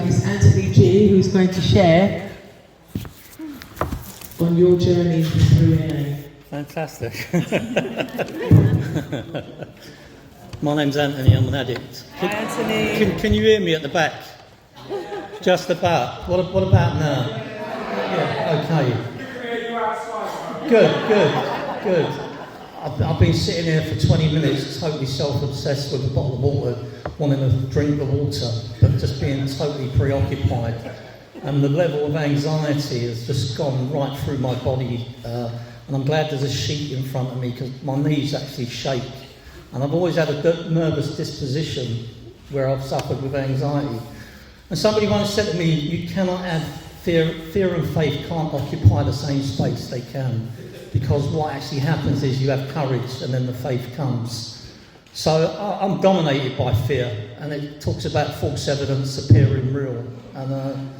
therapist Anthony G, who's going to share on your journey through NA. Fantastic. My name's Anthony, I'm an addict. Hi Anthony. Can you hear me at the back? Just about. What about now? Yeah, okay. Good. I've been sitting here for 20 minutes, totally self-obsessed with a bottle of water, wanting to drink the water, but just being totally preoccupied. And the level of anxiety has just gone right through my body. And I'm glad there's a sheet in front of me because my knees actually shake. And I've always had a nervous disposition where I've suffered with anxiety. And somebody once said to me, you cannot have fear and faith can't occupy the same space. They can. Because what actually happens is you have courage and then the faith comes. So I'm dominated by fear, and it talks about false evidence appearing real. And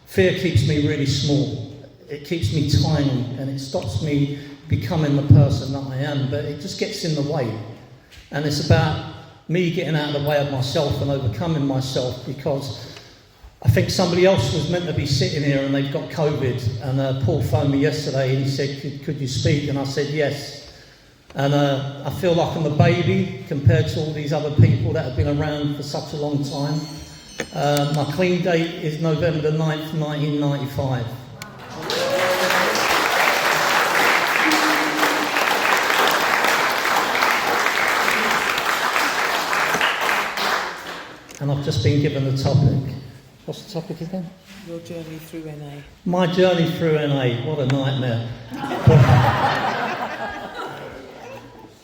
fear keeps me really small. It keeps me tiny, and it stops me becoming the person that I am, but it just gets in the way. And it's about me getting out of the way of myself and overcoming myself, because I think somebody else was meant to be sitting here and they've got COVID, and Paul phoned me yesterday and he said, could you speak? And I said yes. And I feel like I'm a baby compared to all these other people that have been around for such a long time. My clean date is November the 9th, 1995. And I've just been given the topic. What's the topic again? Your journey through NA. My journey through NA. What a nightmare.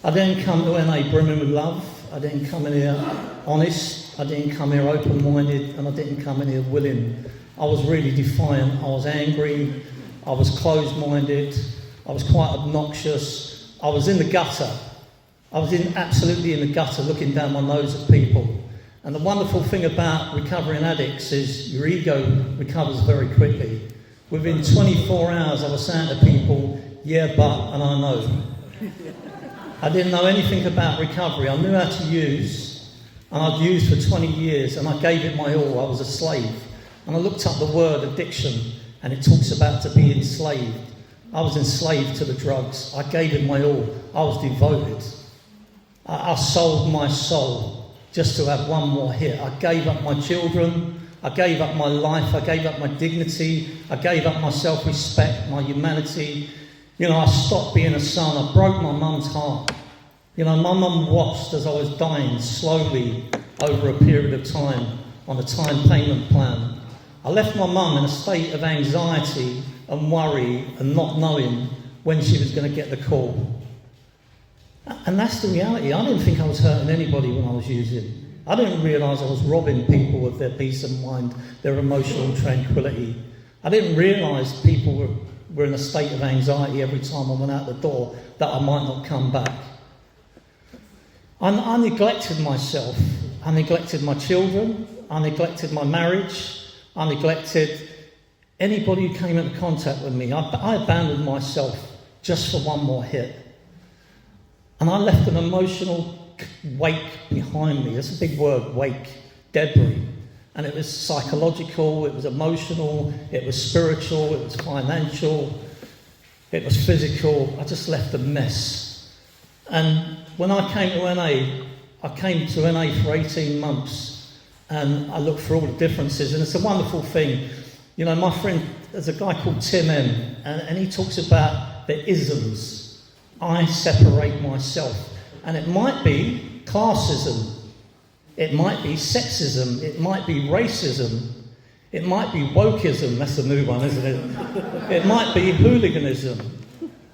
I didn't come to NA brimming with love. I didn't come in here honest. I didn't come here open-minded. And I didn't come in here willing. I was really defiant. I was angry. I was closed-minded. I was quite obnoxious. I was in the gutter. I was absolutely in the gutter, looking down my nose at people. And the wonderful thing about recovering addicts is your ego recovers very quickly. Within 24 hours, I was saying to people, yeah, but, and I know. I didn't know anything about recovery. I knew how to use, and I'd used for 20 years, and I gave it my all. I was a slave. And I looked up the word addiction, and it talks about to be enslaved. I was enslaved to the drugs. I gave it my all. I was devoted. I sold my soul just to have one more hit. I gave up my children, I gave up my life, I gave up my dignity, I gave up my self-respect, my humanity. You know, I stopped being a son, I broke my mum's heart. You know, my mum watched as I was dying slowly over a period of time on a time payment plan. I left my mum in a state of anxiety and worry and not knowing when she was going to get the call. And that's the reality. I didn't think I was hurting anybody when I was using. I didn't realise I was robbing people of their peace of mind, their emotional tranquility. I didn't realise people were in a state of anxiety every time I went out the door that I might not come back. I neglected myself. I neglected my children. I neglected my marriage. I neglected anybody who came into contact with me. I abandoned myself just for one more hit. And I left an emotional wake behind me. That's a big word, wake, debris. And it was psychological, it was emotional, it was spiritual, it was financial, it was physical. I just left a mess. And when I came to NA, I came to NA for 18 months. And I looked for all the differences. And it's a wonderful thing. You know, my friend, there's a guy called Tolis M, and he talks about the isms. I separate myself. And it might be classism. It might be sexism. It might be racism. It might be wokeism. That's the new one, isn't it? It might be hooliganism.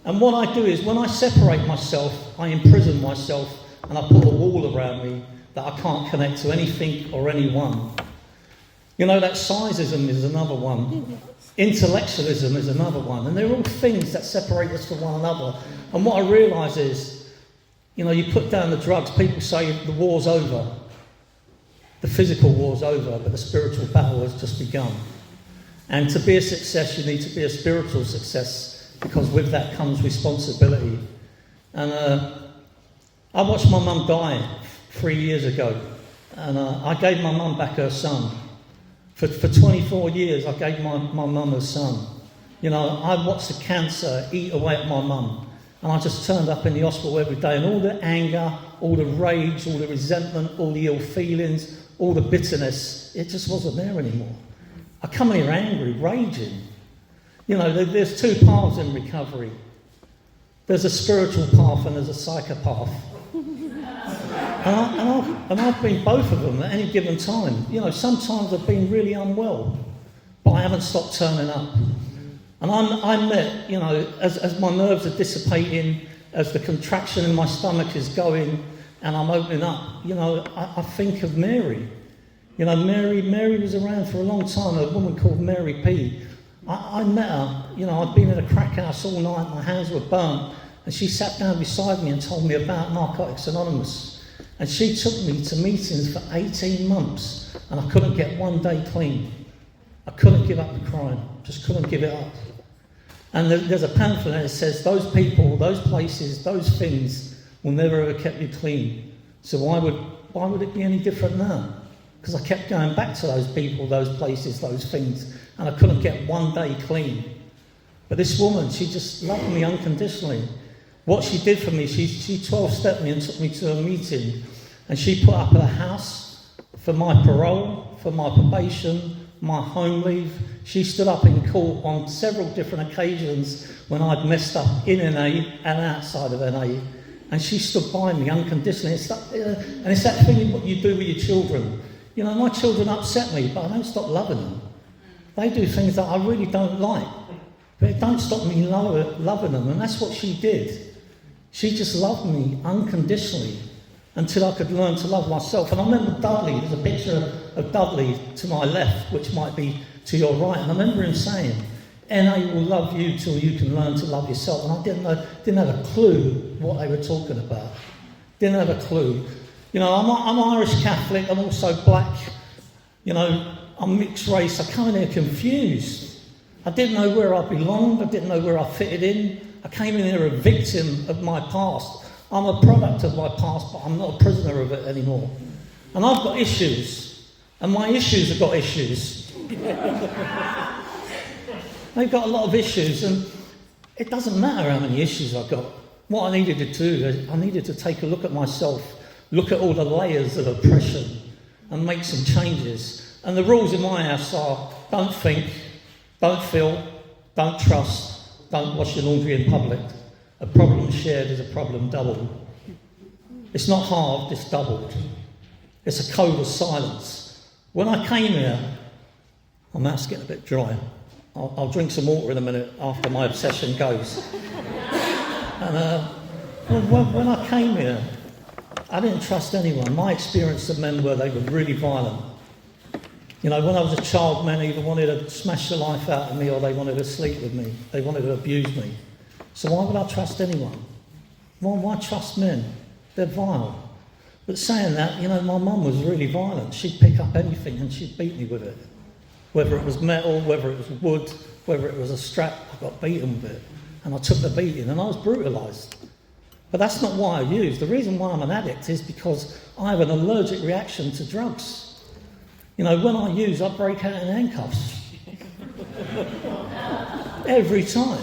And what I do is when I separate myself, I imprison myself and I put a wall around me that I can't connect to anything or anyone. You know, that sizeism is another one. Intellectualism is another one. And they're all things that separate us from one another. And what I realise is, you know, you put down the drugs, people say the war's over. The physical war's over, but the spiritual battle has just begun. And to be a success, you need to be a spiritual success, because with that comes responsibility. And I watched my mum die 3 years ago. And I gave my mum back her son. For 24 years, I gave my mum a son. You know, I watched the cancer eat away at my mum. And I just turned up in the hospital every day, and all the anger, all the rage, all the resentment, all the ill feelings, all the bitterness, it just wasn't there anymore. I come in here angry, raging. You know, there's two paths in recovery. There's a spiritual path and there's a psychopath. And I've been both of them at any given time. You know, sometimes I've been really unwell, but I haven't stopped turning up. And I'm met, you know, as my nerves are dissipating, as the contraction in my stomach is going, and I'm opening up, you know, I think of Mary. You know, Mary was around for a long time, a woman called Mary P. I met her, you know, I'd been in a crack house all night, my hands were burnt, and she sat down beside me and told me about Narcotics Anonymous. And she took me to meetings for 18 months, and I couldn't get one day clean. I couldn't give up the crime, just couldn't give it up. And there's a pamphlet that says those people, those places, those things will never ever keep you clean. So why would it be any different now? Because I kept going back to those people, those places, those things, and I couldn't get one day clean. But this woman, she just loved me unconditionally. What she did for me, she 12-stepped me and took me to a meeting, and she put up a house for my parole, for my probation, my home leave. She stood up in court on several different occasions when I'd messed up in NA and outside of NA, and she stood by me unconditionally. And it's that thing what you do with your children. You know, my children upset me, but I don't stop loving them. They do things that I really don't like, but it don't stop me loving them, and that's what she did. She just loved me unconditionally until I could learn to love myself. And I remember Dudley, there's a picture of Dudley to my left, which might be to your right, and I remember him saying, NA will love you till you can learn to love yourself. And I didn't have a clue what they were talking about. Didn't have a clue. You know, I'm Irish Catholic, I'm also black. You know, I'm mixed race. I come in here confused. I didn't know where I belonged, I didn't know where I fitted in. I came in here a victim of my past. I'm a product of my past, but I'm not a prisoner of it anymore. And I've got issues, and my issues have got issues. They've got a lot of issues, and it doesn't matter how many issues I've got. What I needed to do is I needed to take a look at myself, look at all the layers of oppression, and make some changes. And the rules in my house are: don't think, don't feel, don't trust, don't wash your laundry in public. A problem shared is a problem doubled. It's not halved, it's doubled. It's a code of silence. When I came here, my mouth's getting a bit dry. I'll drink some water in a minute after my obsession goes. And when I came here, I didn't trust anyone. My experience of men they were really violent. You know, when I was a child, men either wanted to smash the life out of me or they wanted to sleep with me. They wanted to abuse me. So why would I trust anyone? Why trust men? They're vile. But saying that, you know, my mum was really violent. She'd pick up anything and she'd beat me with it. Whether it was metal, whether it was wood, whether it was a strap, I got beaten with it. And I took the beating and I was brutalised. But that's not why I use. The reason why I'm an addict is because I have an allergic reaction to drugs. You know, when I use, I break out in handcuffs. Every time.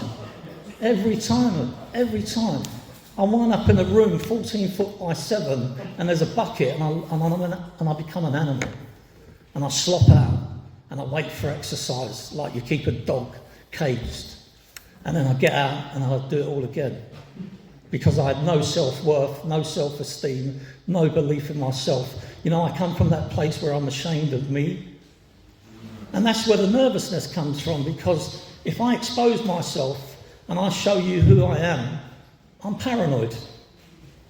I wind up in a room 14 foot by 7 and there's a bucket and I become an animal. And I slop out and I wait for exercise like you keep a dog caged. And then I get out and I'll do it all again. Because I had no self-worth, no self-esteem, no belief in myself. You know, I come from that place where I'm ashamed of me. And that's where the nervousness comes from, because if I expose myself and I show you who I am, I'm paranoid.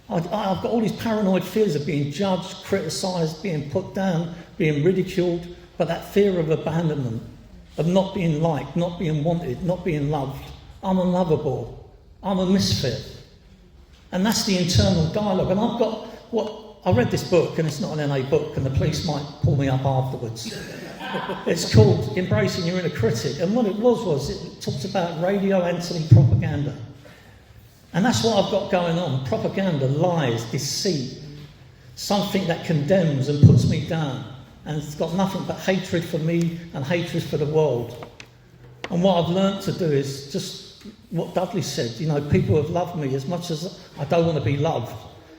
I've got all these paranoid fears of being judged, criticised, being put down, being ridiculed, but that fear of abandonment, of not being liked, not being wanted, not being loved. I'm unlovable. I'm a misfit. And that's the internal dialogue. And I read this book, and it's not an NA book, and the police might pull me up afterwards. It's called Embracing Your Inner Critic. And what it was it talks about radio anti-propaganda. And that's what I've got going on. Propaganda, lies, deceit, something that condemns and puts me down. and it's got nothing but hatred for me and hatred for the world. And what I've learnt to do is just what Dudley said, people have loved me as much as I don't want to be loved.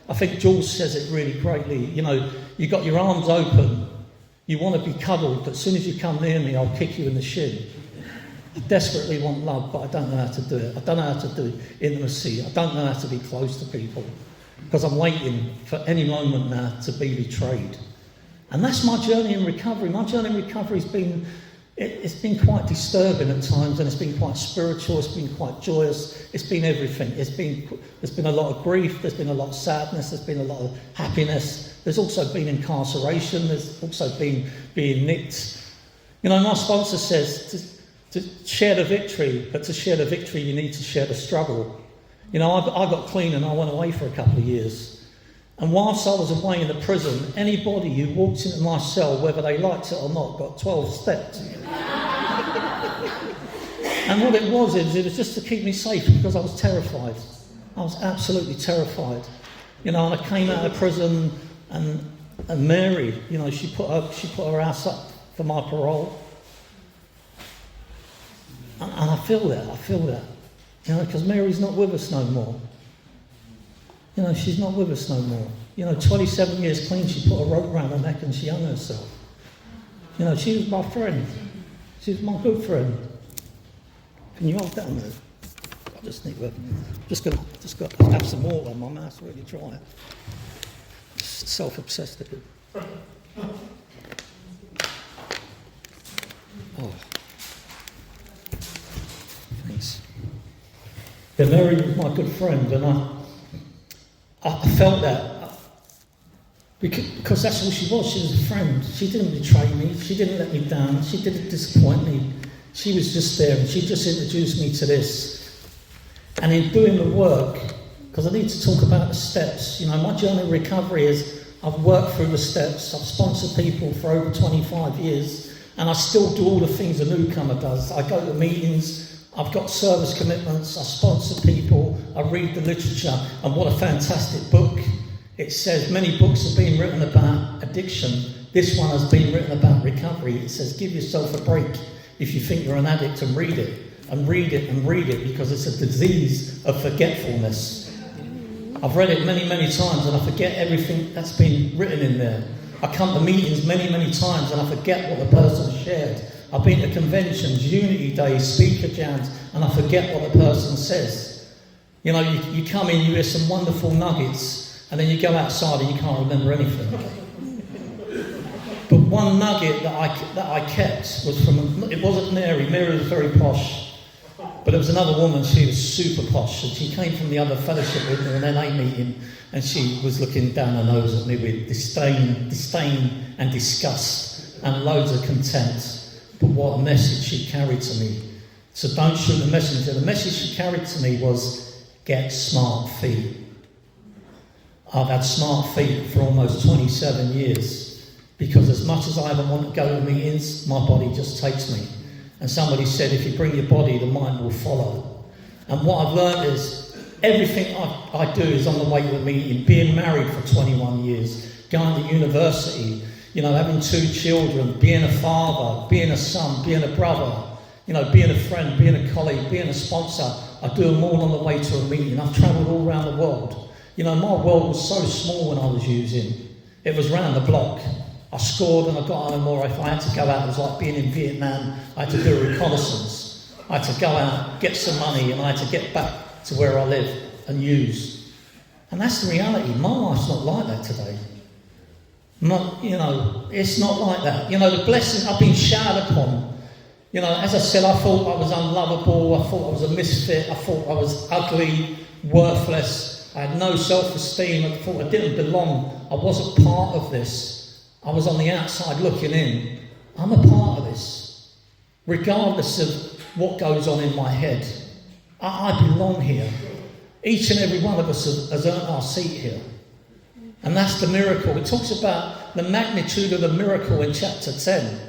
I think Jules says it really greatly. You got your arms open, you want to be cuddled, but as soon as you come near me, I'll kick you in the shin. I desperately want love, but I don't know how to do it. I don't know how to do intimacy. I don't know how to be close to people, because I'm waiting for any moment now to be betrayed. And that's my journey in recovery. My journey in recovery has been, it's been quite disturbing at times, and it's been quite spiritual, it's been quite joyous, it's been everything. There's been a lot of grief, there's been a lot of sadness, there's been a lot of happiness. There's also been incarceration, there's also been being nicked. My sponsor says to share the victory, but to share the victory you need to share the struggle. I got clean and I went away for a couple of years. And whilst I was away in the prison, anybody who walked into my cell, whether they liked it or not, got 12 steps. And what it was just to keep me safe, because I was terrified. I was absolutely terrified. And I came out of prison, and Mary, she put her house up for my parole. And I feel that, because Mary's not with us no more. She's not with us no more. 27 years clean, she put a rope around her neck and she hung herself. She was my friend. She was my good friend. Can you hold that a minute? I just need to, just got to have some water. My mouth's really dry. Self-obsessed again. Oh. Thanks. Yeah, Mary was my good friend, and I felt that because that's all she was. She was a friend. She didn't betray me. She didn't let me down. She didn't disappoint me. She was just there, and she just introduced me to this. And in doing the work, because I need to talk about the steps. My journey of recovery is I've worked through the steps. I've sponsored people for over 25 years, and I still do all the things a newcomer does. I go to meetings. I've got service commitments, I sponsor people, I read the literature, and what a fantastic book. It says many books have been written about addiction. This one has been written about recovery. It says give yourself a break if you think you're an addict, and read it, and read it, and read it, because it's a disease of forgetfulness. I've read it many, many times, and I forget everything that's been written in there. I come to meetings many, many times, and I forget what the person shared. I've been to conventions, unity days, speaker jams, and I forget what the person says. You come in, you hear some wonderful nuggets, and then you go outside and you can't remember anything. But one nugget that I kept was it wasn't Mary. Mary was very posh, but there was another woman. She was super posh, and she came from the other fellowship with me, an NA meeting, and she was looking down her nose at me with disdain and disgust and loads of contempt. But what a message she carried to me. So don't shoot the messenger. The message she carried to me was, get smart feet. I've had smart feet for almost 27 years, because as much as I ever want to go to meetings, my body just takes me. And somebody said, if you bring your body, the mind will follow. And what I've learned is, everything I do is on the way to a meeting. Being married for 21 years, going to university, having 2 children, being a father, being a son, being a brother, being a friend, being a colleague, being a sponsor. I do them all on the way to a meeting. I've travelled all around the world. My world was so small when I was using. It was round the block. I scored and I got home, or if I had to go out, it was like being in Vietnam. I had to do a reconnaissance. I had to go out, get some money, and I had to get back to where I live and use. And that's the reality. My life's not like that today. It's not like that. The blessing I've been showered upon. As I said, I thought I was unlovable. I thought I was a misfit. I thought I was ugly, worthless. I had no self-esteem. I thought I didn't belong. I wasn't part of this. I was on the outside looking in. I'm a part of this, regardless of what goes on in my head. I belong here. Each and every one of us has earned our seat here. And that's the miracle. It talks about the magnitude of the miracle in chapter 10.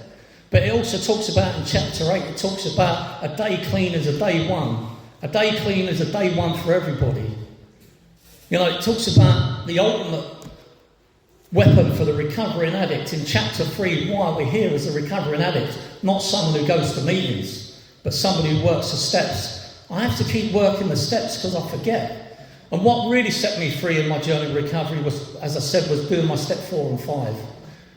But it also talks about in chapter 8, it talks about a day clean is a day one. A day clean is a day one for everybody. It talks about the ultimate weapon for the recovering addict. In chapter 3, why we're here as a recovering addict, not someone who goes to meetings, but somebody who works the steps. I have to keep working the steps because I forget. And what really set me free in my journey of recovery was, as I said, was doing my step 4 and 5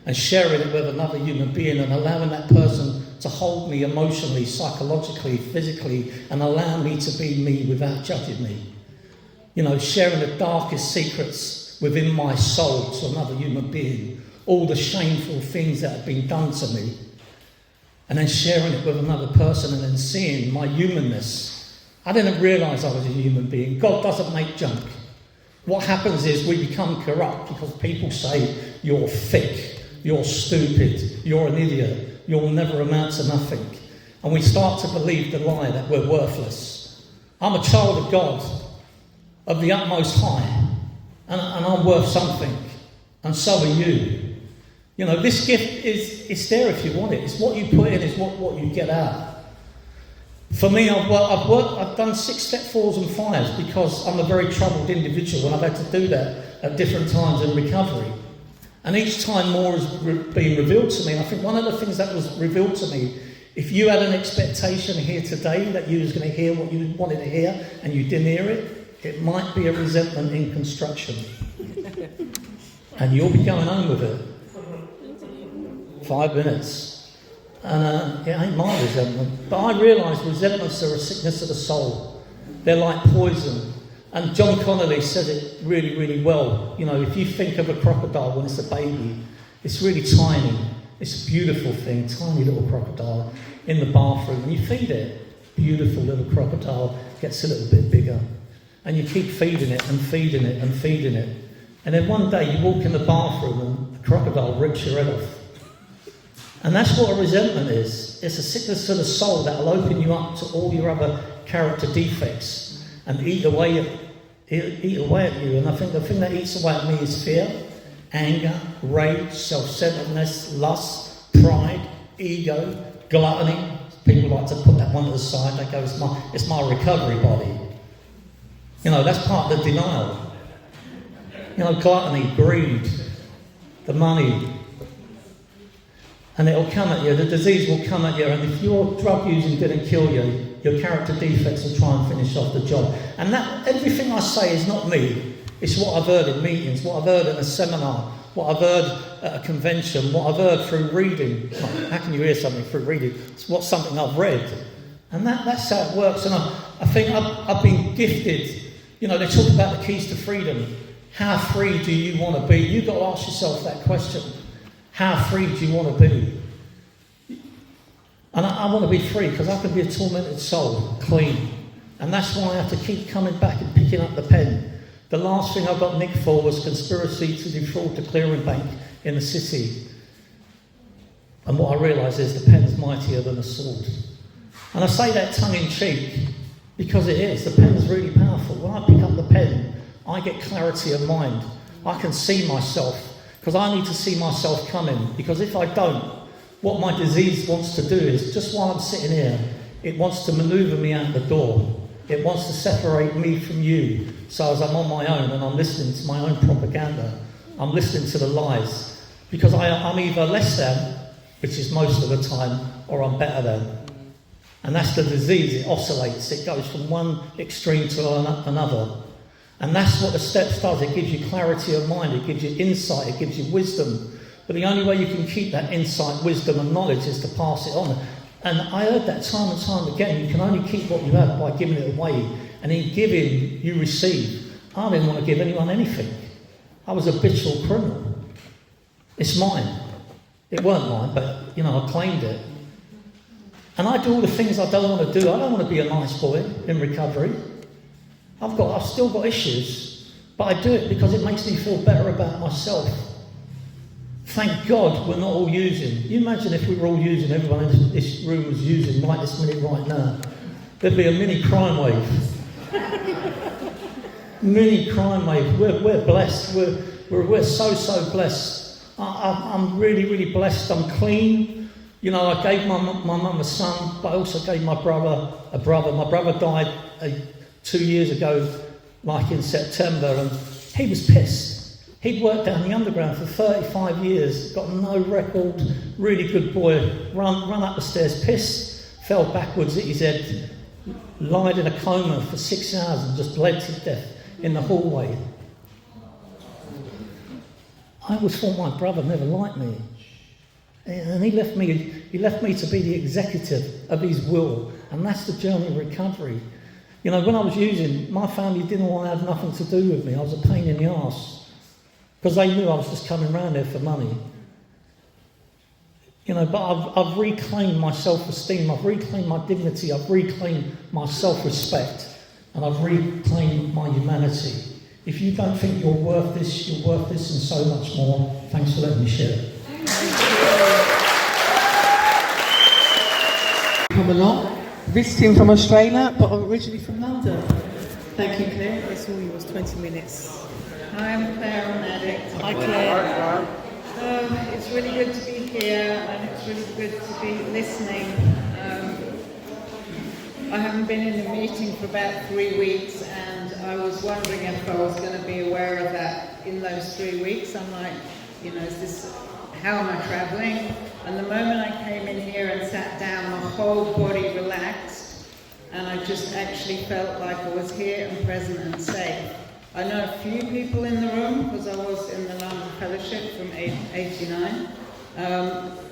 and sharing it with another human being and allowing that person to hold me emotionally, psychologically, physically, and allow me to be me without judging me. You know, sharing the darkest secrets within my soul to another human being, all the shameful things that have been done to me, and then sharing it with another person and then seeing my humanness. I didn't realise I was a human being. God doesn't make junk. What happens is we become corrupt because people say, you're thick, you're stupid, you're an idiot, you'll never amount to nothing. And we start to believe the lie that we're worthless. I'm a child of God, of the utmost high, and I'm worth something, and so are you. You know, this gift is there if you want it. It's what you put in, it's what you get out. For me, I've done 6 step 4s and 5s because I'm a very troubled individual and I've had to do that at different times in recovery. And each time more has been revealed to me. And I think one of the things that was revealed to me, if you had an expectation here today that you was going to hear what you wanted to hear and you didn't hear it, it might be a resentment in construction. And you'll be going home with it. 5 minutes. And it ain't my resentment. But I realise resentments are a sickness of the soul. They're like poison. And John Connolly said it really, really well. You know, if you think of a crocodile when it's a baby, it's really tiny. It's a beautiful thing, tiny little crocodile in the bathroom. And you feed it. Beautiful little crocodile gets a little bit bigger. And you keep feeding it and feeding it and feeding it. And then one day you walk in the bathroom and the crocodile rips your head off. And that's what a resentment is. It's a sickness of the soul that will open you up to all your other character defects and eat away at you. And I think the thing that eats away at me is fear, anger, rage, self-centeredness, lust, pride, ego, gluttony. People like to put that one to the side. They go, it's my recovery body. You know, that's part of the denial. You know, gluttony, greed, the money. And it'll come at you, the disease will come at you, and if your drug using didn't kill you, your character defects will try and finish off the job. And that everything I say is not me. It's what I've heard in meetings, what I've heard in a seminar, what I've heard at a convention, what I've heard through reading. How can you hear something through reading? It's something I've read. And that's how it works. And I think I've been gifted. You know, they talk about the keys to freedom. How free do you want to be? You've got to ask yourself that question. How free do you want to be? And I want to be free because I can be a tormented soul, clean. And that's why I have to keep coming back and picking up the pen. The last thing I got nicked for was conspiracy to defraud the clearing bank in the city. And what I realise is the pen's mightier than a sword. And I say that tongue-in-cheek because it is. The pen's really powerful. When I pick up the pen, I get clarity of mind. I can see myself. Because I need to see myself coming. Because if I don't, what my disease wants to do is, just while I'm sitting here, it wants to manoeuvre me out the door. It wants to separate me from you. So as I'm on my own and I'm listening to my own propaganda, I'm listening to the lies. Because I'm either less than, which is most of the time, or I'm better than. And that's the disease. It oscillates. It goes from one extreme to another. And that's what the steps does. It gives you clarity of mind, it gives you insight, it gives you wisdom. But the only way you can keep that insight, wisdom and knowledge is to pass it on. And I heard that time and time again. You can only keep what you have by giving it away. And in giving, you receive. I didn't want to give anyone anything. I was a habitual criminal. It's mine. It weren't mine, but, you know, I claimed it. And I do all the things I don't want to do. I don't want to be a nice boy in recovery. I've still got issues, but I do it because it makes me feel better about myself. Thank God we're not all using. You imagine if we were all using, everyone in this room was using right this minute, right now. There'd be a mini crime wave. Mini crime wave. We're blessed. We're so blessed. I'm really, really blessed. I'm clean. You know, I gave my mum a son, but I also gave my brother a brother. My brother died 2 years ago, like in September, and he was pissed. He'd worked down the underground for 35 years, got no record, really good boy, run up the stairs, pissed, fell backwards at his head, lied in a coma for 6 hours and just bled to death in the hallway. I always thought my brother never liked me. And he left me to be the executive of his will, and that's the journey of recovery. You know, when I was using, my family didn't want to have nothing to do with me. I was a pain in the arse, because they knew I was just coming around there for money. You know, but I've reclaimed my self-esteem, I've reclaimed my dignity, I've reclaimed my self-respect, and I've reclaimed my humanity. If you don't think you're worth this and so much more. Thanks for letting me share. Come along, visiting from Australia, but originally from London. Thank you, Claire. It's all yours, 20 minutes. Hi, I'm Clair, I'm an addict. Hi, Claire. It's really good to be here, and it's really good to be listening. I haven't been in a meeting for about 3 weeks, and I was wondering if I was going to be aware of that in those 3 weeks. I'm like, you know, how am I travelling? And the moment I came in here and sat down, my whole body relaxed, and I just actually felt like I was here and present and safe. I know a few people in the room because I was in the London Fellowship from 89.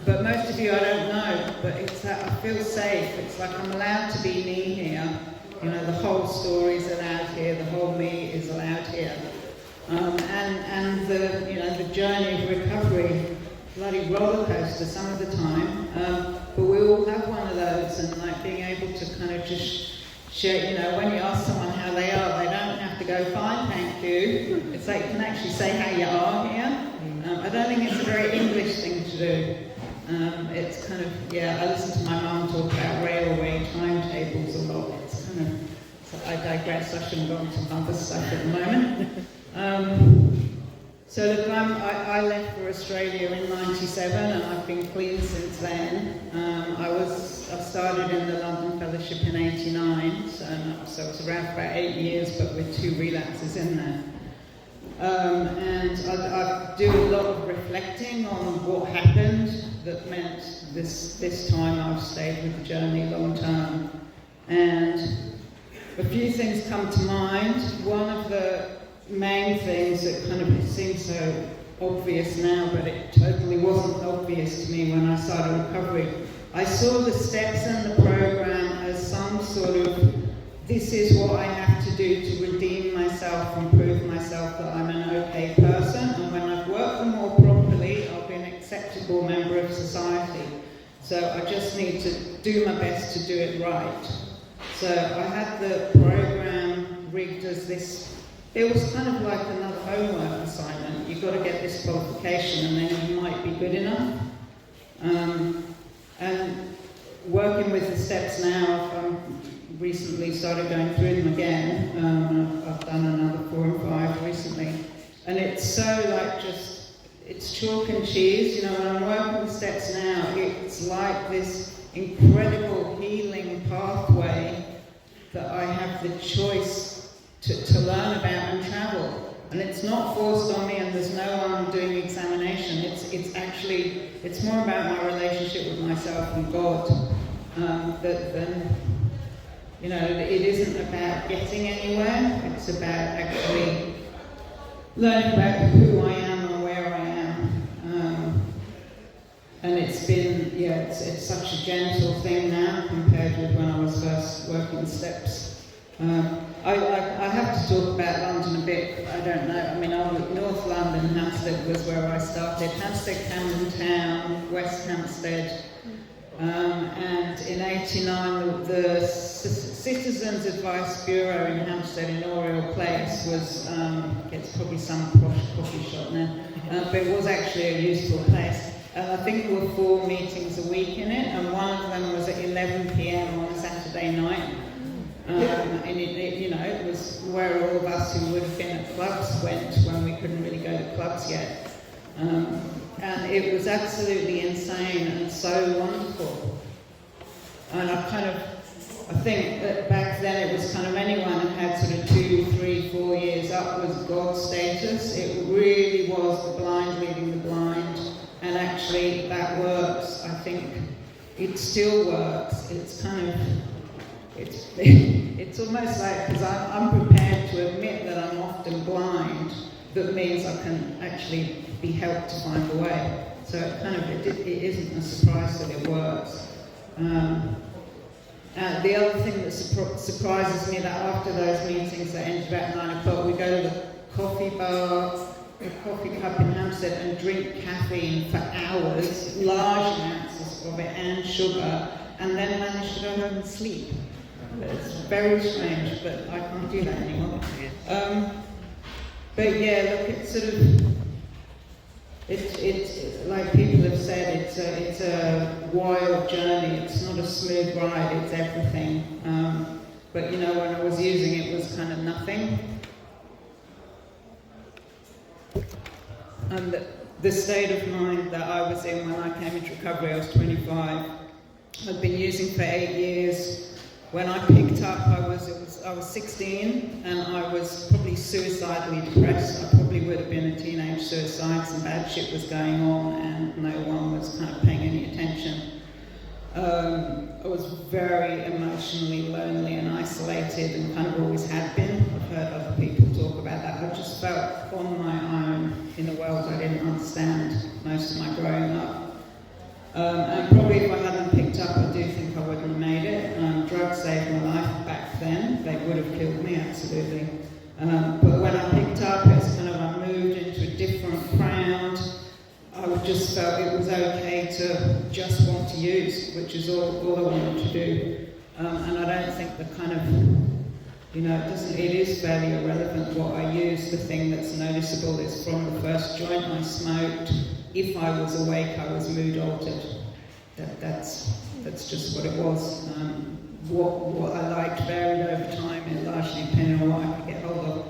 But most of you I don't know, but it's that I feel safe. It's like I'm allowed to be me here. You know, the whole story's allowed here, the whole me is allowed here. And the journey of recovery, bloody roller coaster some of the time. But we all have one of those, and like being able to kind of just share, you know, when you ask someone how they are, they don't have to go, fine, thank you. It's like you can actually say how you are here. I don't think it's a very English thing to do. It's kind of, I listen to my mum talk about railway timetables a lot. It's kind of, so I digress, I shouldn't go on to other stuff at the moment. So look, I left for Australia in '97, and I've been clean since then. I started in the London Fellowship in '89, so it's around for about 8 years, but with 2 relapses in there. And I do a lot of reflecting on what happened that meant this time I've stayed with the journey long term. And a few things come to mind. One of the main things that kind of seems so obvious now, but it totally wasn't obvious to me when I started recovery. I saw the steps in the program as some sort of, this is what I have to do to redeem myself and prove myself that I'm an okay person, and when I've worked them all properly, I'll be an acceptable member of society. So I just need to do my best to do it right. So I had the program rigged as this. It was kind of like another homework assignment. You've got to get this qualification and then you might be good enough. And working with the steps now, I've recently started going through them again. I've done another 4 and 5 recently. And it's so like it's chalk and cheese. You know, when I'm working with steps now, it's like this incredible healing pathway that I have the choice to learn about and travel, and it's not forced on me, and there's no one doing the examination. It's more about my relationship with myself and God than you know. It isn't about getting anywhere. It's about actually learning about who I am and where I am. And it's been it's such a gentle thing now compared with when I was first working steps. I have to talk about London a bit. I don't know. I mean, North London, Hampstead was where I started. Hampstead, Camden Town, West Hampstead. And in '89, the Citizens Advice Bureau in Hampstead in Oriel Place was, it's probably some posh coffee shop now, but it was actually a useful place. I think there were 4 meetings a week in it, and one of them was at 11 p.m. on a Saturday night. And it was where all of us who would have been at clubs went when we couldn't really go to clubs yet. And it was absolutely insane and so wonderful. And I kind of I think that back then it was kind of anyone who had sort of 2, 3, 4 years up was God status. It really was the blind leading the blind, and actually that works. I think it still works. It's kind of, it's almost like, because I'm prepared to admit that I'm often blind, that means I can actually be helped to find the way. So it kind of, it isn't a surprise that it works. The other thing that surprises me, that after those meetings that ended about 9 o'clock, we go to the coffee bar, a coffee cup in Hampstead, and drink caffeine for hours, large amounts of it, and sugar, and then manage to go home and sleep. It's very strange, but I can't do that anymore. But yeah, look, it's sort of, it's like people have said, it's a wild journey. It's not a smooth ride. It's everything. But you know, when I was using it, was kind of nothing. And the state of mind that I was in when I came into recovery, I was 25. I'd been using for 8 years. When I picked up, I was 16, and I was probably suicidally depressed. I probably would have been a teenage suicide. Some bad shit was going on, and no one was kind of paying any attention. I was very emotionally lonely and isolated, and kind of always had been. I've heard other people talk about that. I just felt on my own in a world I didn't understand most of my growing up. And probably if I hadn't picked up, I do think I wouldn't have made it. Drugs saved my life back then. They would have killed me, absolutely. But when I picked up, it's kind of, I moved into a different crowd. I just felt it was okay to just want to use, which is all I wanted to do. And I don't think the kind of, you know, it is fairly irrelevant what I use. The thing that's noticeable is from the first joint I smoked, if I was awake, I was mood altered. That's just what it was. What I liked varied over time, and largely depending on what I could get hold of.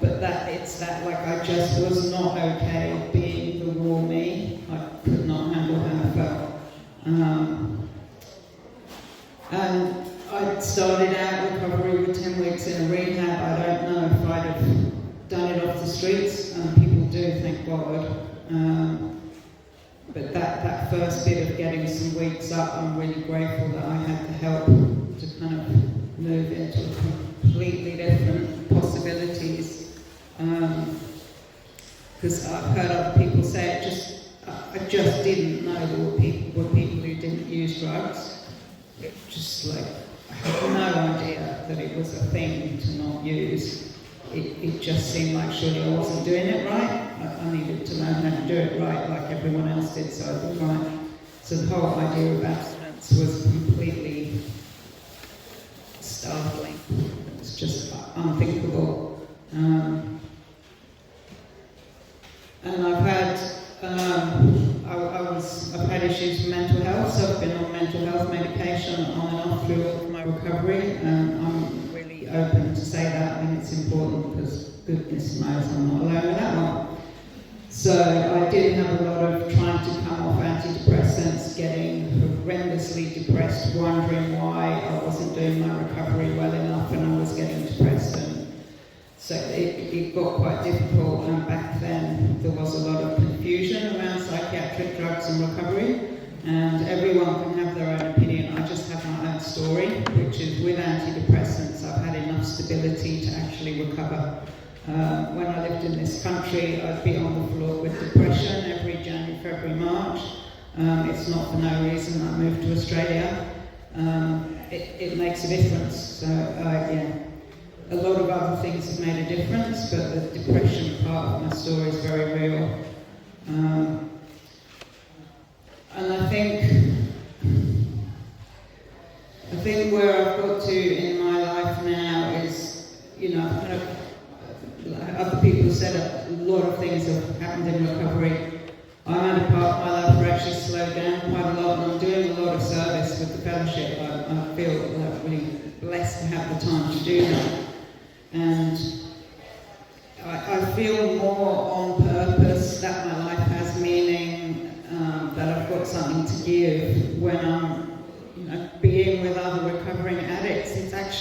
But it's that like I just was not okay being the raw me. I could not handle how I felt. And I started out recovery with 10 weeks in a rehab. I don't know if I'd have done it off the streets. People do, thank God. But that first bit of getting some weeks up, I'm really grateful that I had the help to kind of move into completely different possibilities. Because I've heard other people say I just didn't know there were people who didn't use drugs. It just like, I had no idea that it was a thing to not use. It just seemed like surely I wasn't doing it right. I needed to learn how to do it right like everyone else did, so I did right. So the whole idea of abstinence was completely startling. It was just unthinkable. And I've had I've had issues with mental health, so I've been on mental health medication on and off through all of my recovery. I'm really open to say that. I think it's important because goodness knows I'm not alone with that one. So I did have a lot of trying to come off antidepressants, getting horrendously depressed, wondering why I wasn't doing my recovery well enough and I was getting depressed. And so it got quite difficult, and back then there was a lot of confusion around psychiatric drugs and recovery, and everyone can have their own opinion. I just have my own story, which is with antidepressants I've had enough stability to actually recover. When I lived in this country, I'd be on the floor with depression every January, February, March. It's not for no reason I moved to Australia. It makes a difference. So, yeah. A lot of other things have made a difference, but the depression part of my story is very real. And I think where I've got to in my life now is, you know, kind of, other people said a lot of things have happened in recovery. I'm at a part of my life where I actually slowed down quite a lot, and I'm doing a lot of service with the fellowship. I feel really blessed to have the time to do that. And I feel more on purpose, that my life has meaning, that I've got something to give when I'm, you know, being with other recovery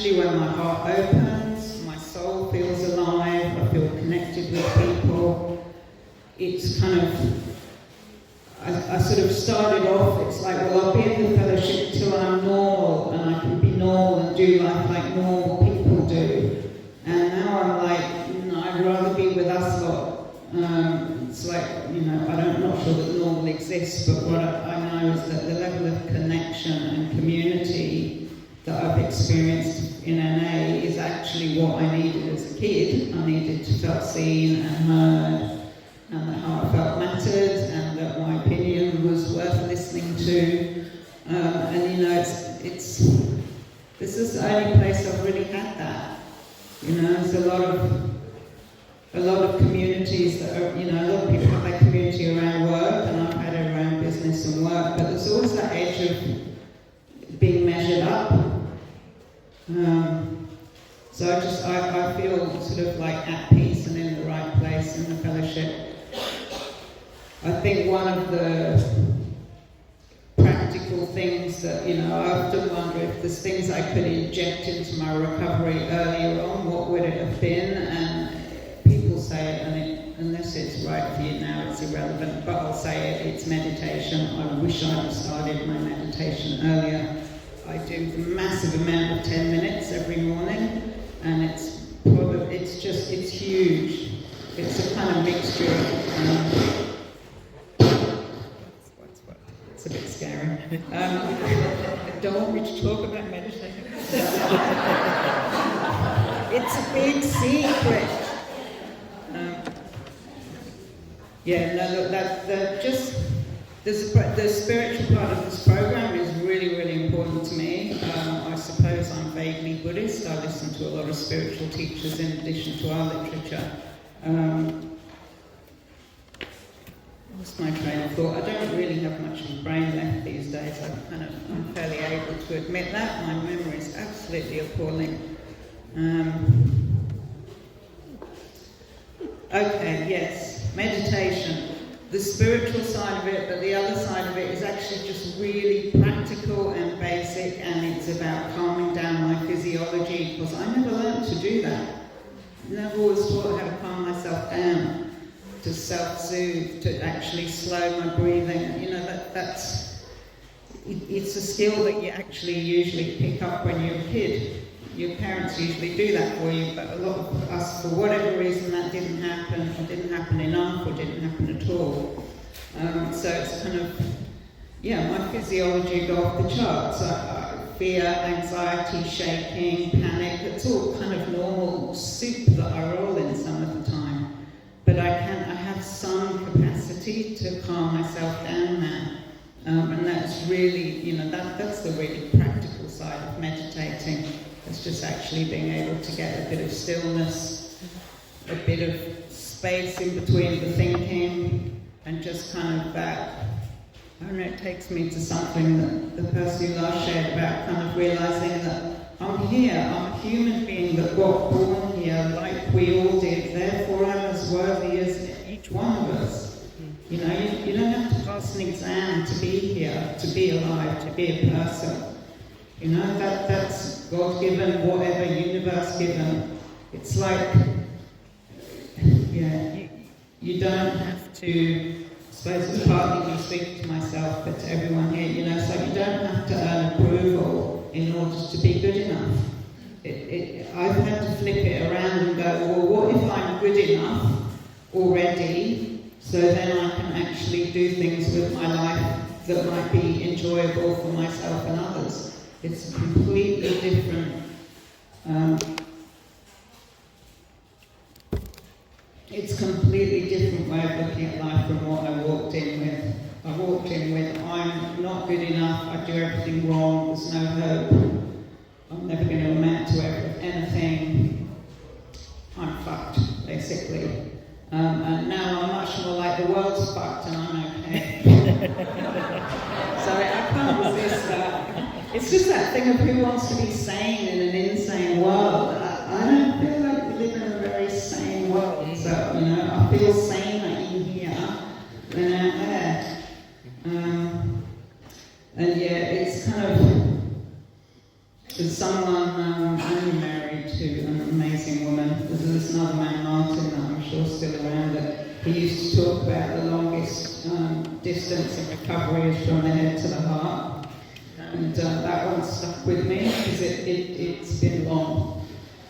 actually when my heart opens, my soul feels alive, I feel connected with people. It's kind of, I sort of started off, it's like, well, I'll be in the fellowship till I'm normal, and I can be normal and do life like normal people do. And now I'm like, no, I'd rather be with us lot. It's like, I'm not sure that normal exists, but what I know is that the level of connection and community that I've experienced in NA is actually what I needed as a kid. I needed to feel seen and heard, and that how I felt mattered, and that my opinion was worth listening to. This is the only place I've really had that. There's a lot of communities that are, a lot of people have their community around work, and I've had it around business and work, but there's always that edge of being measured up. So I feel sort of like at peace and in the right place in the fellowship. I think one of the practical things that, I often wonder if there's things I could inject into my recovery earlier on, what would it have been? And people say it, and unless it's right for you now, it's irrelevant, but I'll say it, it's meditation. I wish I'd have started my meditation earlier. I do a massive amount of 10 minutes every morning, and it's huge. It's a kind of mixture of, it's a bit scary. Don't want me to talk about meditation. It's a big secret. The spiritual part of this program is really, really important to me. I suppose I'm vaguely Buddhist. I listen to a lot of spiritual teachers in addition to our literature. What's my train of thought? I don't really have much of a brain left these days. I'm fairly able to admit that. My memory is absolutely appalling. Okay, yes, meditation. The spiritual side of it, but the other side of it is actually just really practical and basic, and it's about calming down my physiology, because I never learned to do that. Never was taught how to calm myself down, to self-soothe, to actually slow my breathing. It's a skill that you actually usually pick up when you're a kid. Your parents usually do that for you, but a lot of us, for whatever reason, that didn't happen, or didn't happen enough, or didn't happen at all. So it's kind of, my physiology go off the charts. Fear, anxiety, shaking, panic, it's all kind of normal soup that I roll in some of the time. But I have some capacity to calm myself down now. And that's really, that's the really practical side of meditating. It's just actually being able to get a bit of stillness, a bit of space in between the thinking, and just kind of that, I don't know, it takes me to something that the person who last shared about, kind of realising that I'm here, I'm a human being that got born here like we all did, therefore I'm as worthy as each one of us. You don't have to pass an exam to be here, to be alive, to be a person. That's God-given, whatever, universe-given. It's like, you don't have to, I suppose it's partly me speaking to myself, but to everyone here, it's like you don't have to earn approval in order to be good enough. I've had to flip it around and go, well, what if I'm good enough already, so then I can actually do things with my life that might be enjoyable for myself and others. It's a completely different, way of looking at life from what I walked in with. I walked in with, I'm not good enough, I do everything wrong, there's no hope, I'm never going to amount to anything, I'm fucked, basically. And now I'm much more like the world's fucked and I'm okay. So I can't resist that. It's just that thing of who wants to be sane in an insane world. I don't feel like we live in a very sane world. So, I feel saner in here than out there. And it's kind of, as someone, I was another man, Martin, that I'm sure is still around, that he used to talk about the longest distance in recovery is from the head to the heart. And that one stuck with me because it's been long.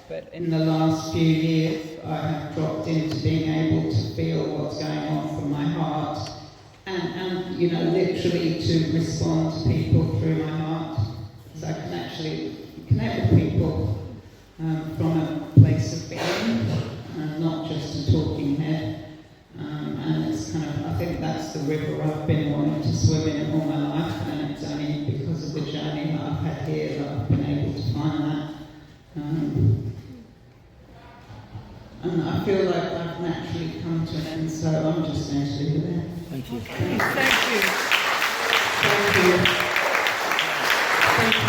But in the last few years, I have dropped into being able to feel what's going on from my heart and you know, literally to respond to people through my heart. So I can actually connect with people from a place of being, not just a talking head. And it's kind of, I think that's the river I've been wanting to swim in all my life, and it's only because of the journey that I've had here that I've been able to find that. And I feel like I've naturally come to an end, so I'm just going to leave it there. Thank you. Thank you. Thank you. Thank you.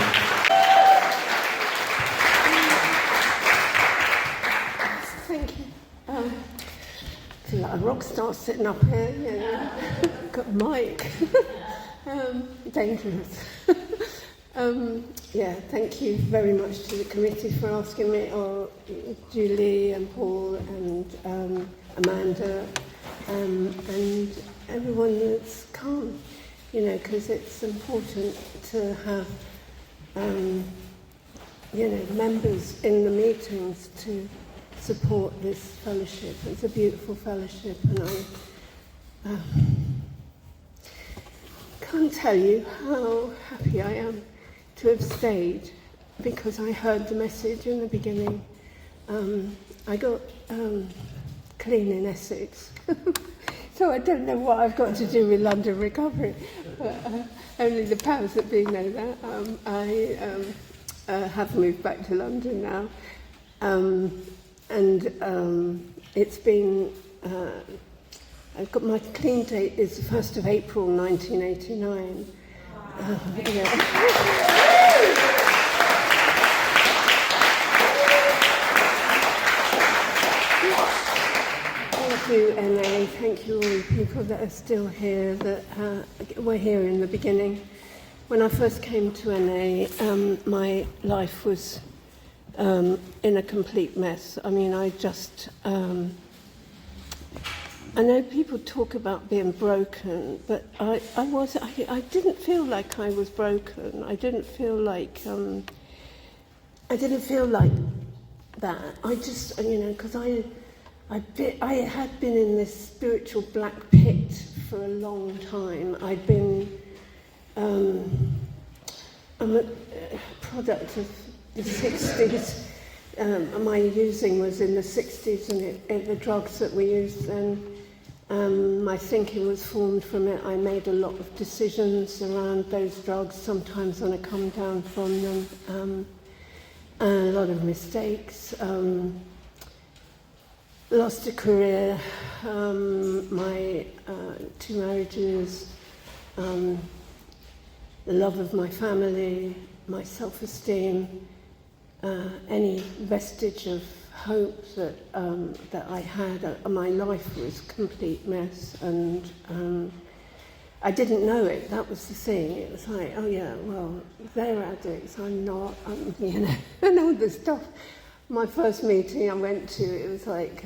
Thank you. I feel like a rock star sitting up here, you know. Got a mic. Dangerous. Yeah, thank you very much to the committee for asking me, or Julie and Paul and Amanda and everyone that's come, you know, because it's important to have, you know, members in the meetings to support this fellowship. It's a beautiful fellowship, and I can't tell you how happy I am to have stayed, because I heard the message in the beginning. I got clean in Essex, so I don't know what I've got to do with London recovery, but only the powers that be know that. I have moved back to London now, and it's been, I've got my clean date is the 1st of April 1989. Yeah. Thank you, NA. Thank you all the people that are still here, that were here in the beginning. When I first came to NA, my life was in a complete mess. I mean, I just... I know people talk about being broken, but I didn't feel like I was broken. I didn't feel like that. I just, you know, because I had been in this spiritual black pit for a long time. I'd been I'm a product of the 60s. My using was in the 60s, and the drugs that we used then. My thinking was formed from it. I made a lot of decisions around those drugs, sometimes when I come down from them, and a lot of mistakes. Lost a career, my 2 marriages, the love of my family, my self-esteem, any vestige of hope that I had. My life was a complete mess, and I didn't know it. That was the thing. It was like, oh yeah, well, they're addicts, I'm not, you know, and all this stuff. My first meeting I went to, it was like,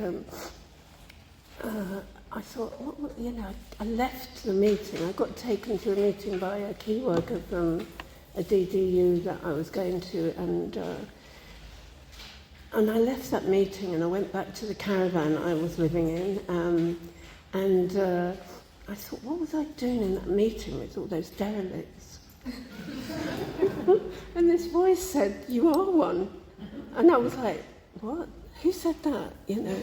I thought, what, you know, I left the meeting. I got taken to a meeting by a key worker from a DDU that I was going to, and I left that meeting and I went back to the caravan I was living in, and I thought, what was I doing in that meeting with all those derelicts? And this voice said, you are one. And I was like, what? Who said that? You know.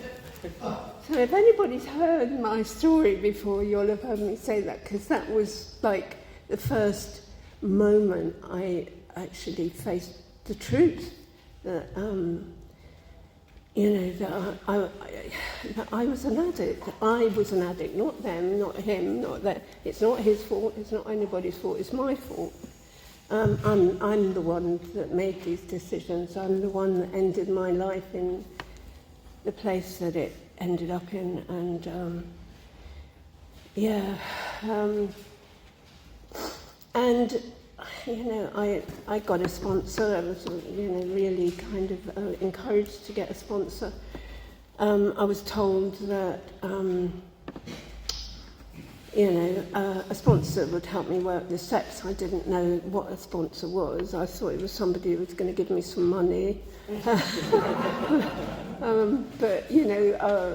So if anybody's heard my story before, you'll have heard me say that, because that was like the first moment I actually faced the truth that, you know, that I was an addict. I was an addict, not them, not him, not that. It's not his fault. It's not anybody's fault. It's my fault. I'm the one that made these decisions. I'm the one that ended my life in the place that it ended up in, and and you know, I got a sponsor. I was, you know, really kind of encouraged to get a sponsor, I was told that, a sponsor would help me work the steps. I didn't know what a sponsor was. I thought it was somebody who was going to give me some money. But,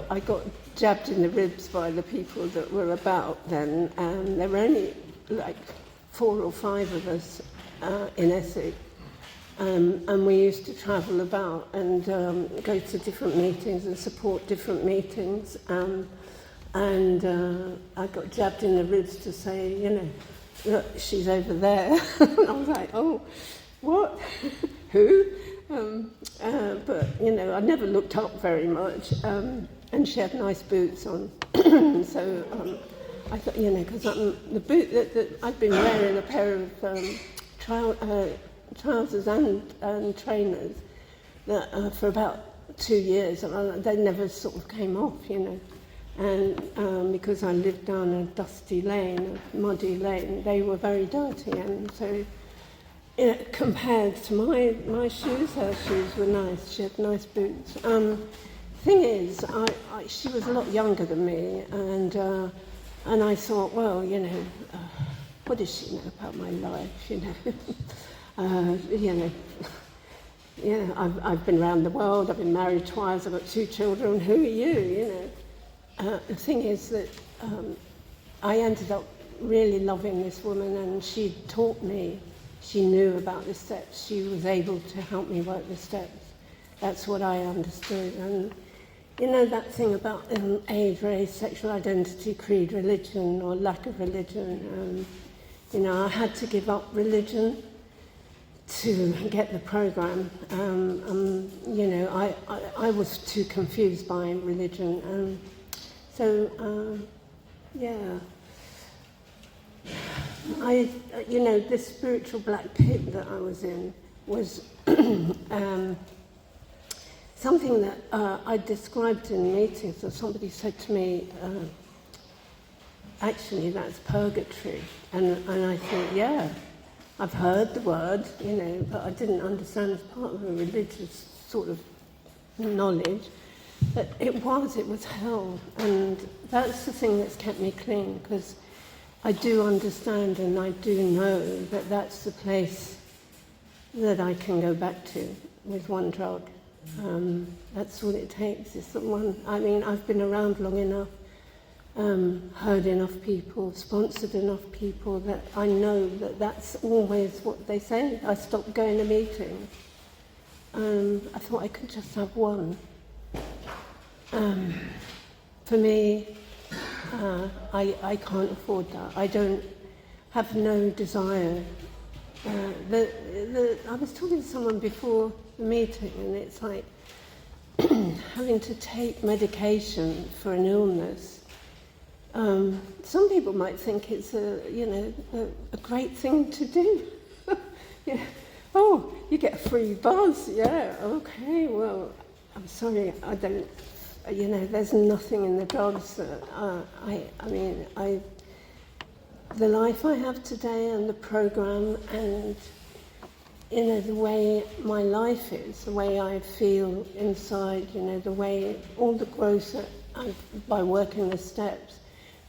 I got jabbed in the ribs by the people that were about then. There were only like 4 or 5 of us in Essex. And we used to travel about and go to different meetings and support different meetings. I got jabbed in the ribs to say, look, she's over there. And I was like, oh, what? Who? But I never looked up very much. And she had nice boots on. So I thought, because the boot that I'd been wearing a pair of trousers and trainers that for about 2 years, and they never sort of came off, And because I lived down a dusty lane, a muddy lane, they were very dirty, and so compared to my shoes, her shoes were nice. She had nice boots. Thing is, she was a lot younger than me, and I thought, well, what does she know about my life, I've been around the world, I've been married twice, I've got 2 children, who are you, The thing is that I ended up really loving this woman, and she taught me, she knew about the steps, she was able to help me work the steps. That's what I understood. And that thing about age, race, sexual identity, creed, religion, or lack of religion, I had to give up religion to get the program. I was too confused by religion. This spiritual black pit that I was in was something that I described in meetings, or somebody said to me, actually that's purgatory. And I thought, yeah, I've heard the word, but I didn't understand as part of a religious sort of knowledge that it was hell. And that's the thing that's kept me clean, because I do understand and I do know that that's the place that I can go back to with one drug. That's all it takes. It's the one. I mean, I've been around long enough, heard enough people, sponsored enough people that I know that that's always what they say. I stopped going to meetings. I thought I could just have one. For me, I can't afford that. I don't have no desire. I was talking to someone before the meeting, and it's like having to take medication for an illness. Some people might think it's a great thing to do. Oh, you get a free buzz. Yeah, okay. Well, I'm sorry, I don't. There's nothing in the drugs that the life I have today and the program and the way my life is, the way I feel inside, the way all the growth that by working the steps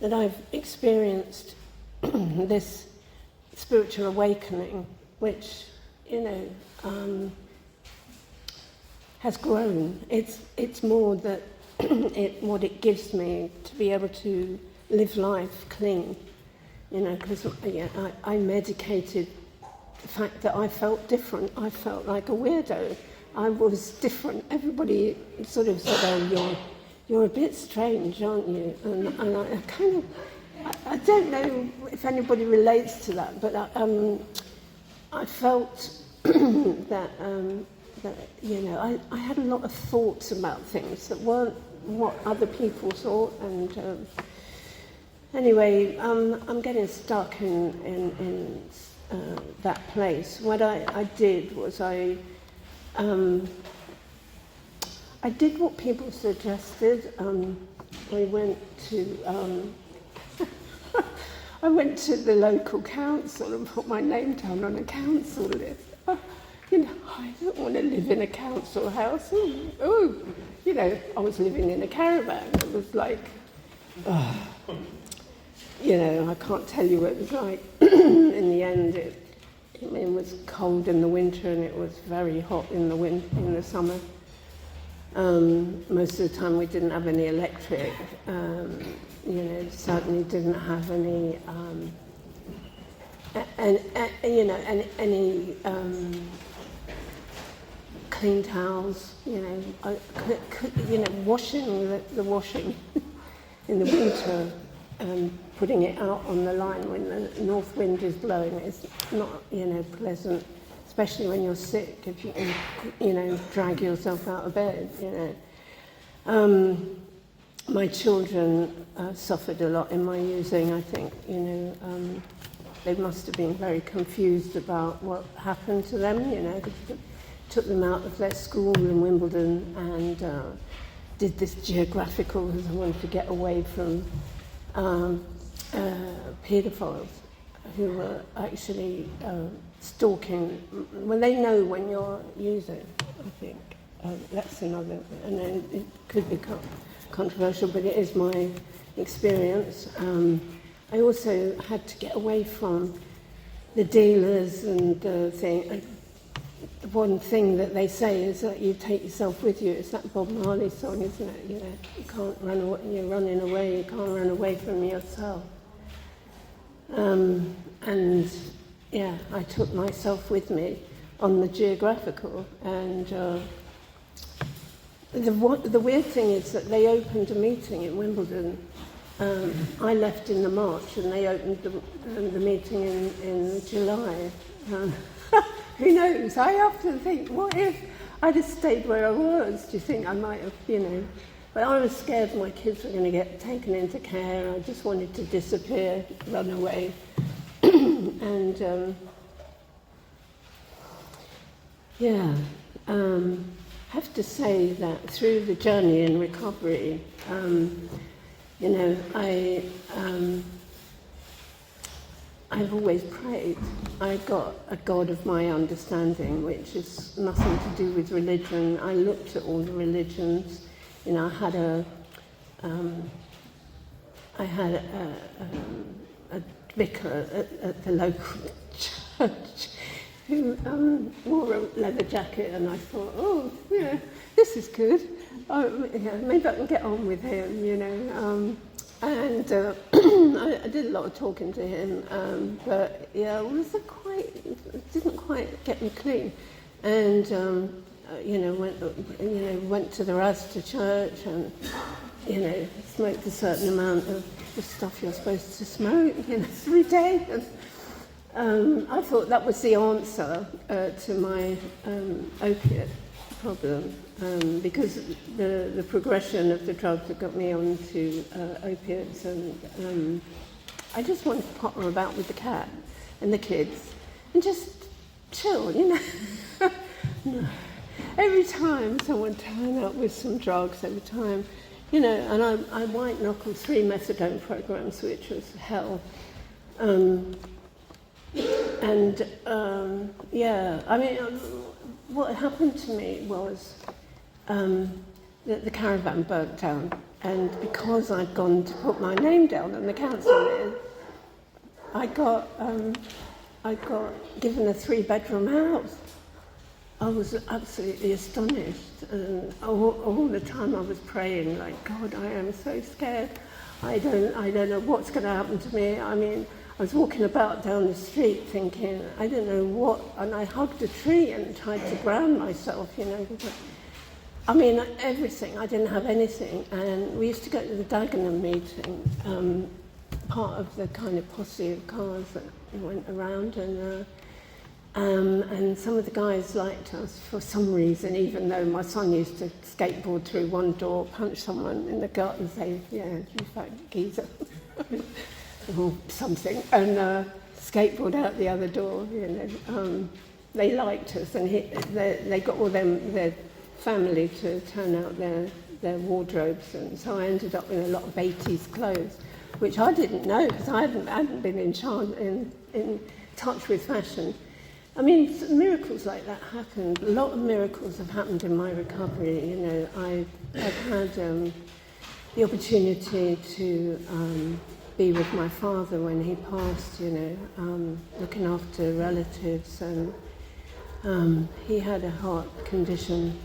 that I've experienced this spiritual awakening, which has grown. It's more that what it gives me to be able to live life clean. Because I medicated the fact that I felt different. I felt like a weirdo. I was different. Everybody sort of said, "Oh, you're a bit strange, aren't you?" And I kind of, I don't know if anybody relates to that, but I felt that I had a lot of thoughts about things that weren't what other people thought, and anyway, I'm getting stuck in that place. What I did was I did what people suggested. I went to I went to the local council and put my name down on a council list. I don't want to live in a council house. you know, I was living in a caravan. It was like, you know, I can't tell you what it was like. In the end, it was cold in the winter and it was very hot in the summer. Most of the time we didn't have any electric. You know, certainly didn't have any, any clean towels. You know, washing the washing in the winter and putting it out on the line when the north wind is blowing is not, you know, pleasant, especially when you're sick, if you can, you know, drag yourself out of bed, you know. My children suffered a lot in my using, I think, you know. They must have been very confused about what happened to them, you know. They took them out of their school in Wimbledon and did this geographical because I wanted to get away from paedophiles who were actually stalking. Well, they know when you're using, I think. That's another, and then it could be controversial, but it is my experience. I also had to get away from the dealers and the thing. The one thing that they say is that you take yourself with you. It's that Bob Marley song, isn't it? You know, you can't run away. You're running away. You can't run away from yourself. And yeah, I took myself with me on the geographical. And the weird thing is that they opened a meeting in Wimbledon. I left in the March, and they opened the meeting in July. Who knows? I often think, what if I'd have stayed where I was? Do you think I might have, you know? But I was scared my kids were going to get taken into care. I just wanted to disappear, run away. And, yeah, I have to say that through the journey in recovery, you know, I've always prayed. I got a God of my understanding, which is nothing to do with religion. I looked at all the religions. You know, I had a vicar at the local church who wore a leather jacket, and I thought, oh, yeah, this is good. Yeah, maybe I can get on with him, you know. And I did a lot of talking to him, but yeah, it didn't quite get me clean. And you know, went to the Rasta church, and you know, smoked a certain amount of the stuff you're supposed to smoke, you know, every day. And I thought that was the answer to my opiate problem. Because the progression of the drugs that got me onto opiates, and I just wanted to potter about with the cat and the kids and just chill, you know. No. Every time someone turned up with some drugs, every time, you know, and I white-knuckled 3 methadone programs, which was hell. Yeah, I mean, what happened to me was the caravan burnt down, and because I'd gone to put my name down on the council list, I got given a 3-bedroom house. I was absolutely astonished, and all the time I was praying, like, God, I am so scared. I don't know what's going to happen to me. I mean, I was walking about down the street thinking, I don't know what, and I hugged a tree and tried to ground myself, you know. I mean, everything. I didn't have anything. And we used to go to the Dagenham meeting, part of the kind of posse of cars that went around, and some of the guys liked us for some reason, even though my son used to skateboard through one door, punch someone in the gut and say, yeah, you fat geezer, or something, and skateboard out the other door, you know. They liked us, and they got all their family to turn out their wardrobes, and so I ended up in a lot of 80s clothes, which I didn't know because I hadn't been in touch with fashion. I mean, miracles like that happened. A lot of miracles have happened in my recovery. You know, I've had the opportunity to be with my father when he passed, you know, looking after relatives, and he had a heart condition,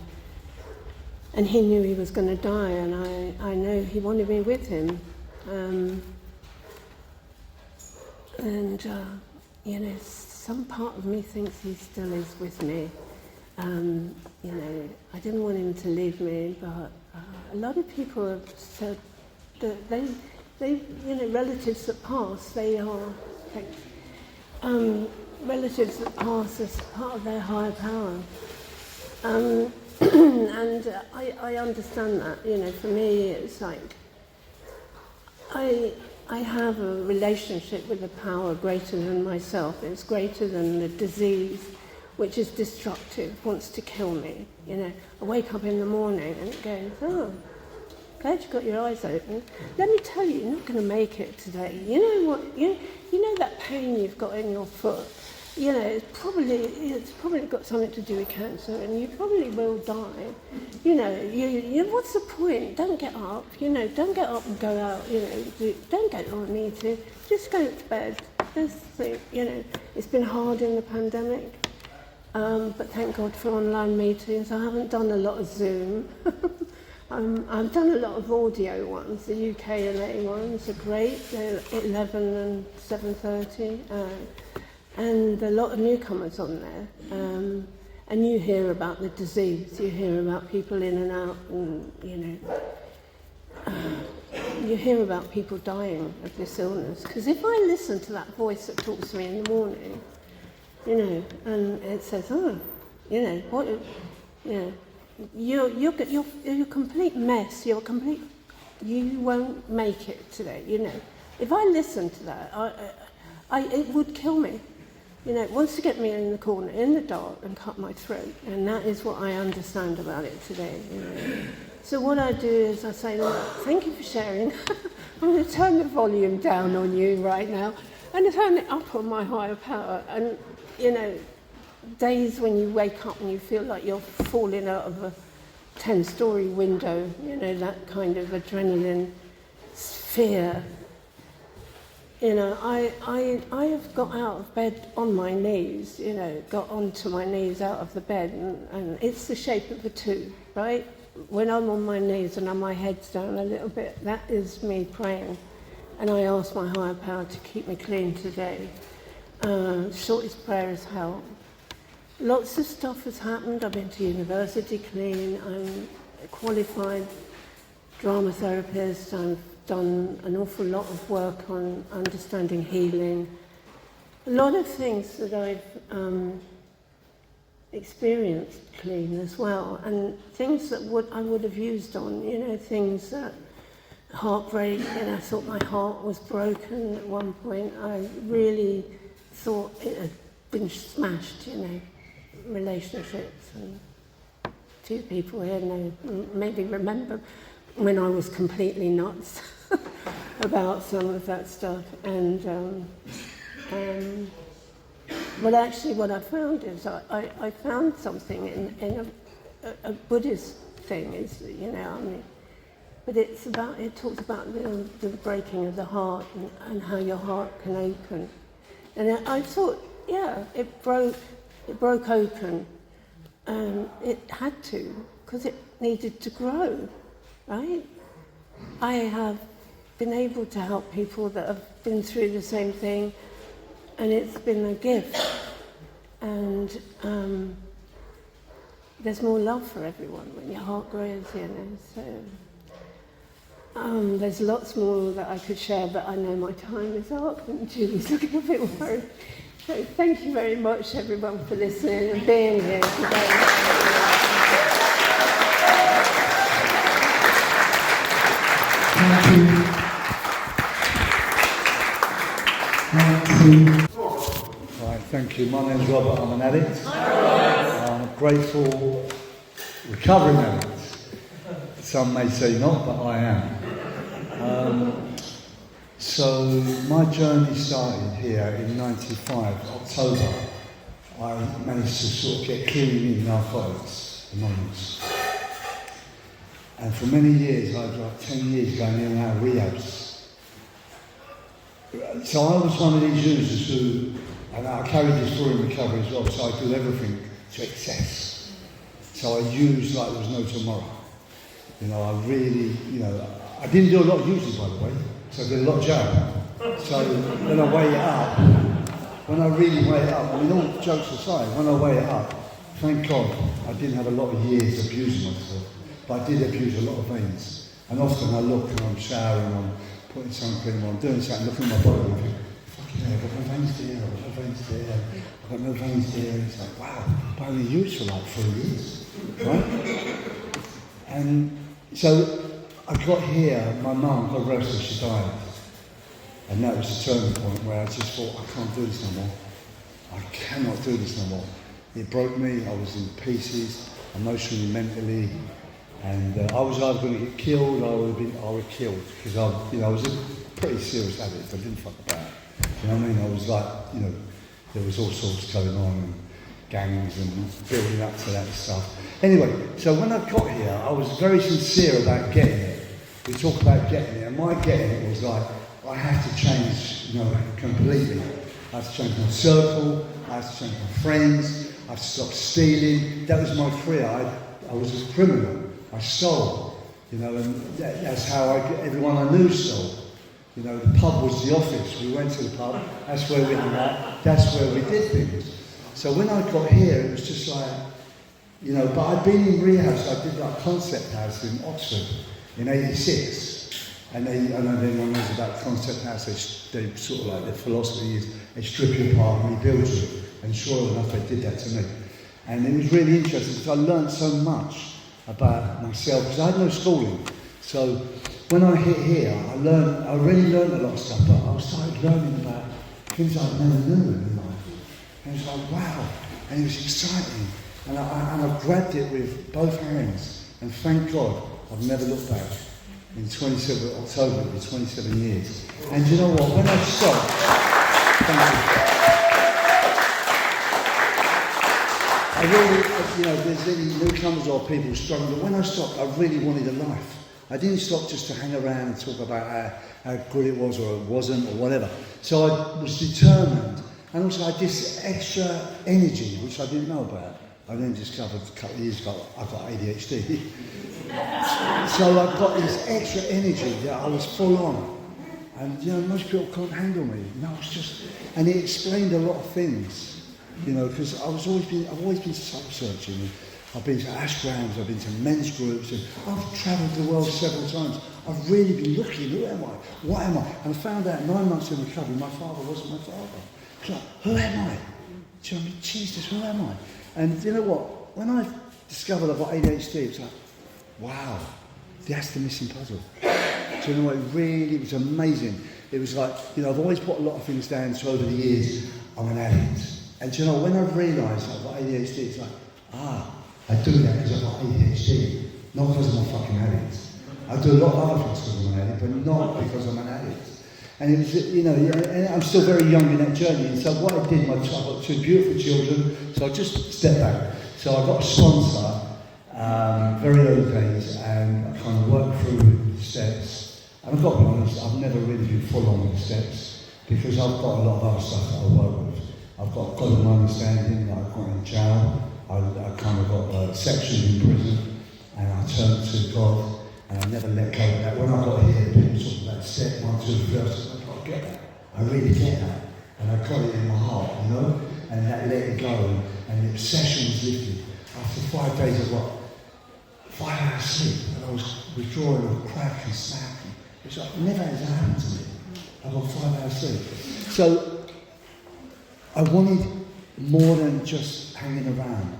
and he knew he was going to die, and I know he wanted me with him. You know, some part of me thinks he still is with me. You know, I didn't want him to leave me, but a lot of people have said that they, you know, relatives that pass, they are relatives that pass as part of their higher power. And I understand that. You know, for me, it's like I have a relationship with a power greater than myself. It's greater than the disease, which is destructive, wants to kill me. You know, I wake up in the morning and it goes, oh, glad you got your eyes open. Let me tell you, you're not going to make it today. You know what? You know that pain you've got in your foot. You know, it's probably got something to do with cancer, and you probably will die. You know, you what's the point? Don't get up. You know, don't get up and go out. You know, don't get on me to. Just go to bed. You know, it's been hard in the pandemic, but thank God for online meetings. I haven't done a lot of Zoom. I've done a lot of audio ones. The UKNA ones are great. They're 11 and 7:30. And a lot of newcomers on there, and you hear about the disease, you hear about people in and out, and you know, you hear about people dying of this illness. Because if I listen to that voice that talks to me in the morning, you know, and it says, oh, you know, what, you know, you're a complete mess. You won't make it today. You know, if I listen to that, it would kill me. You know, it wants to get me in the corner, in the dark, and cut my throat. And that is what I understand about it today. You know. So what I do is I say, look, thank you for sharing. I'm going to turn the volume down on you right now and turn it up on my higher power. And, you know, days when you wake up and you feel like you're falling out of a 10-story window, you know, that kind of adrenaline, fear. You know, I have got out of bed on my knees, you know, got onto my knees out of the bed, and it's the shape of a 2, right? When I'm on my knees and my head's down a little bit, that is me praying. And I ask my higher power to keep me clean today. Shortest prayer is hell. Lots of stuff has happened. I've been to university clean. I'm a qualified drama therapist. I've done an awful lot of work on understanding healing. A lot of things that I've experienced clean as well, and things that I would have used on, you know, things that heartbreak, and I thought my heart was broken at one point. I really thought it had been smashed, you know, relationships, and 2 people here know, maybe remember when I was completely nuts about some of that stuff. But actually what I found is I found something in a Buddhist thing, is, you know, I mean, but it talks about the breaking of the heart and how your heart can open. And I thought, yeah, it broke open. It had to, because it needed to grow, right? I have been able to help people that have been through the same thing, and it's been a gift. And there's more love for everyone when your heart grows, you know. So there's lots more that I could share, but I know my time is up, and Julie's looking a bit worried. So thank you very much, everyone, for listening and being here today. Right, thank you. My name's Robert. I'm an addict. I'm a grateful recovering addict. Some may say not, but I am. So my journey started here in '95, October. I managed to sort of get clean in Narcotics Anonymous. And for many years, I had like 10 years going in and out of rehabs. So I was one of these users who, and I carried this through in recovery as well, so I do everything to excess. So I used like there was no tomorrow. You know, I really, you know, I didn't do a lot of using, by the way, so I did a lot of jab. So when I weigh it up, when I really weigh it up, I mean, all jokes aside, when I weigh it up, thank God I didn't have a lot of years abusing myself, but I did abuse a lot of things. And often I look and I'm showering, I'm putting sun cream on, doing something, looking at my body and think, fucking hell, I've got no veins there, I've got no veins there, I've got no veins there. And it's like, wow, I only used for like 3 years, right? And so I got here, my mum, God rest her, she died. And that was the turning point where I just thought, I can't do this no more. I cannot do this no more. It broke me, I was in pieces, emotionally, mentally, and I was either going to get killed or I would killed, because I was a pretty serious addict, I didn't fuck about. You know what I mean? I was like, you know, there was all sorts going on, and gangs and building up to that stuff. Anyway, so when I got here, I was very sincere about getting it. We talk about getting it, and my getting it was like, I had to change, you know, completely. I had to change my circle, I had to change my friends, I had to stop stealing. That was my career. I was a criminal. I stole, you know, and that's how everyone I knew stole. You know, the pub was the office. We went to the pub, that's where we hung out, that's where we did things. So when I got here, it was just like, you know, but I'd been in rehab, so I did like Concept House in Oxford in '86. And I don't know if anyone knows about Concept House, they sort of like, their philosophy is they strip you apart and rebuild you. And sure enough, they did that to me. And it was really interesting because I learned so much about myself, because I had no schooling. So when I hit here, I really learned a lot of stuff, but I started learning about things I never knew in life. And it was like, wow, and it was exciting. And I grabbed it with both hands, and thank God, I've never looked back. In 27 October, it'll be 27 years. And you know what, when I stopped, thank you. I really, you know, there's any newcomers or people struggling, but when I stopped, I really wanted a life. I didn't stop just to hang around and talk about how good it was or it wasn't or whatever. So I was determined, and also I had this extra energy, which I didn't know about. I then discovered a couple of years ago I've got ADHD. So I've got this extra energy that I was full on. And you know, most people can't handle me. No, it's just, and it explained a lot of things. You know, because I've always been soul searching. I've been to ashgrams, I've been to men's groups, and I've travelled the world several times. I've really been looking, who am I? What am I? And I found out 9 months in recovery, my father wasn't my father. It's like, who am I? Do you know what I mean? Jesus, who am I? And you know what? When I discovered I've got ADHD, it's like, wow, that's the missing puzzle. Do you know what? It was amazing. It was like, you know, I've always put a lot of things down, so over the years, I'm an addict. And do you know, when I realised I've got ADHD, it's like, I do that because I've got ADHD, not because I'm a fucking addict. I do a lot of other things because I'm an addict, but not because I'm an addict. And it was, you know, and I'm still very young in that journey. And so what I did, I've got 2 beautiful children, so I just stepped back. So I got a sponsor, very early days, and I kind of worked through the steps. And I've got to be honest, I've never really been full on with the steps, because I've got a lot of other stuff that I work with. I've got an understanding that I've got in jail. I kind of got sections in prison, and I turned to God, and I never let go of that. When I got here, people talk about step 1, 2, 3, I said, I get that. I really get that. And I got it in my heart, you know? And that let it go, and the obsession was lifted. After 5 days, I got 5 hours sleep, and I was withdrawing with crack and snap. It's like, never has happened to me. I got 5 hours sleep. So, I wanted more than just hanging around.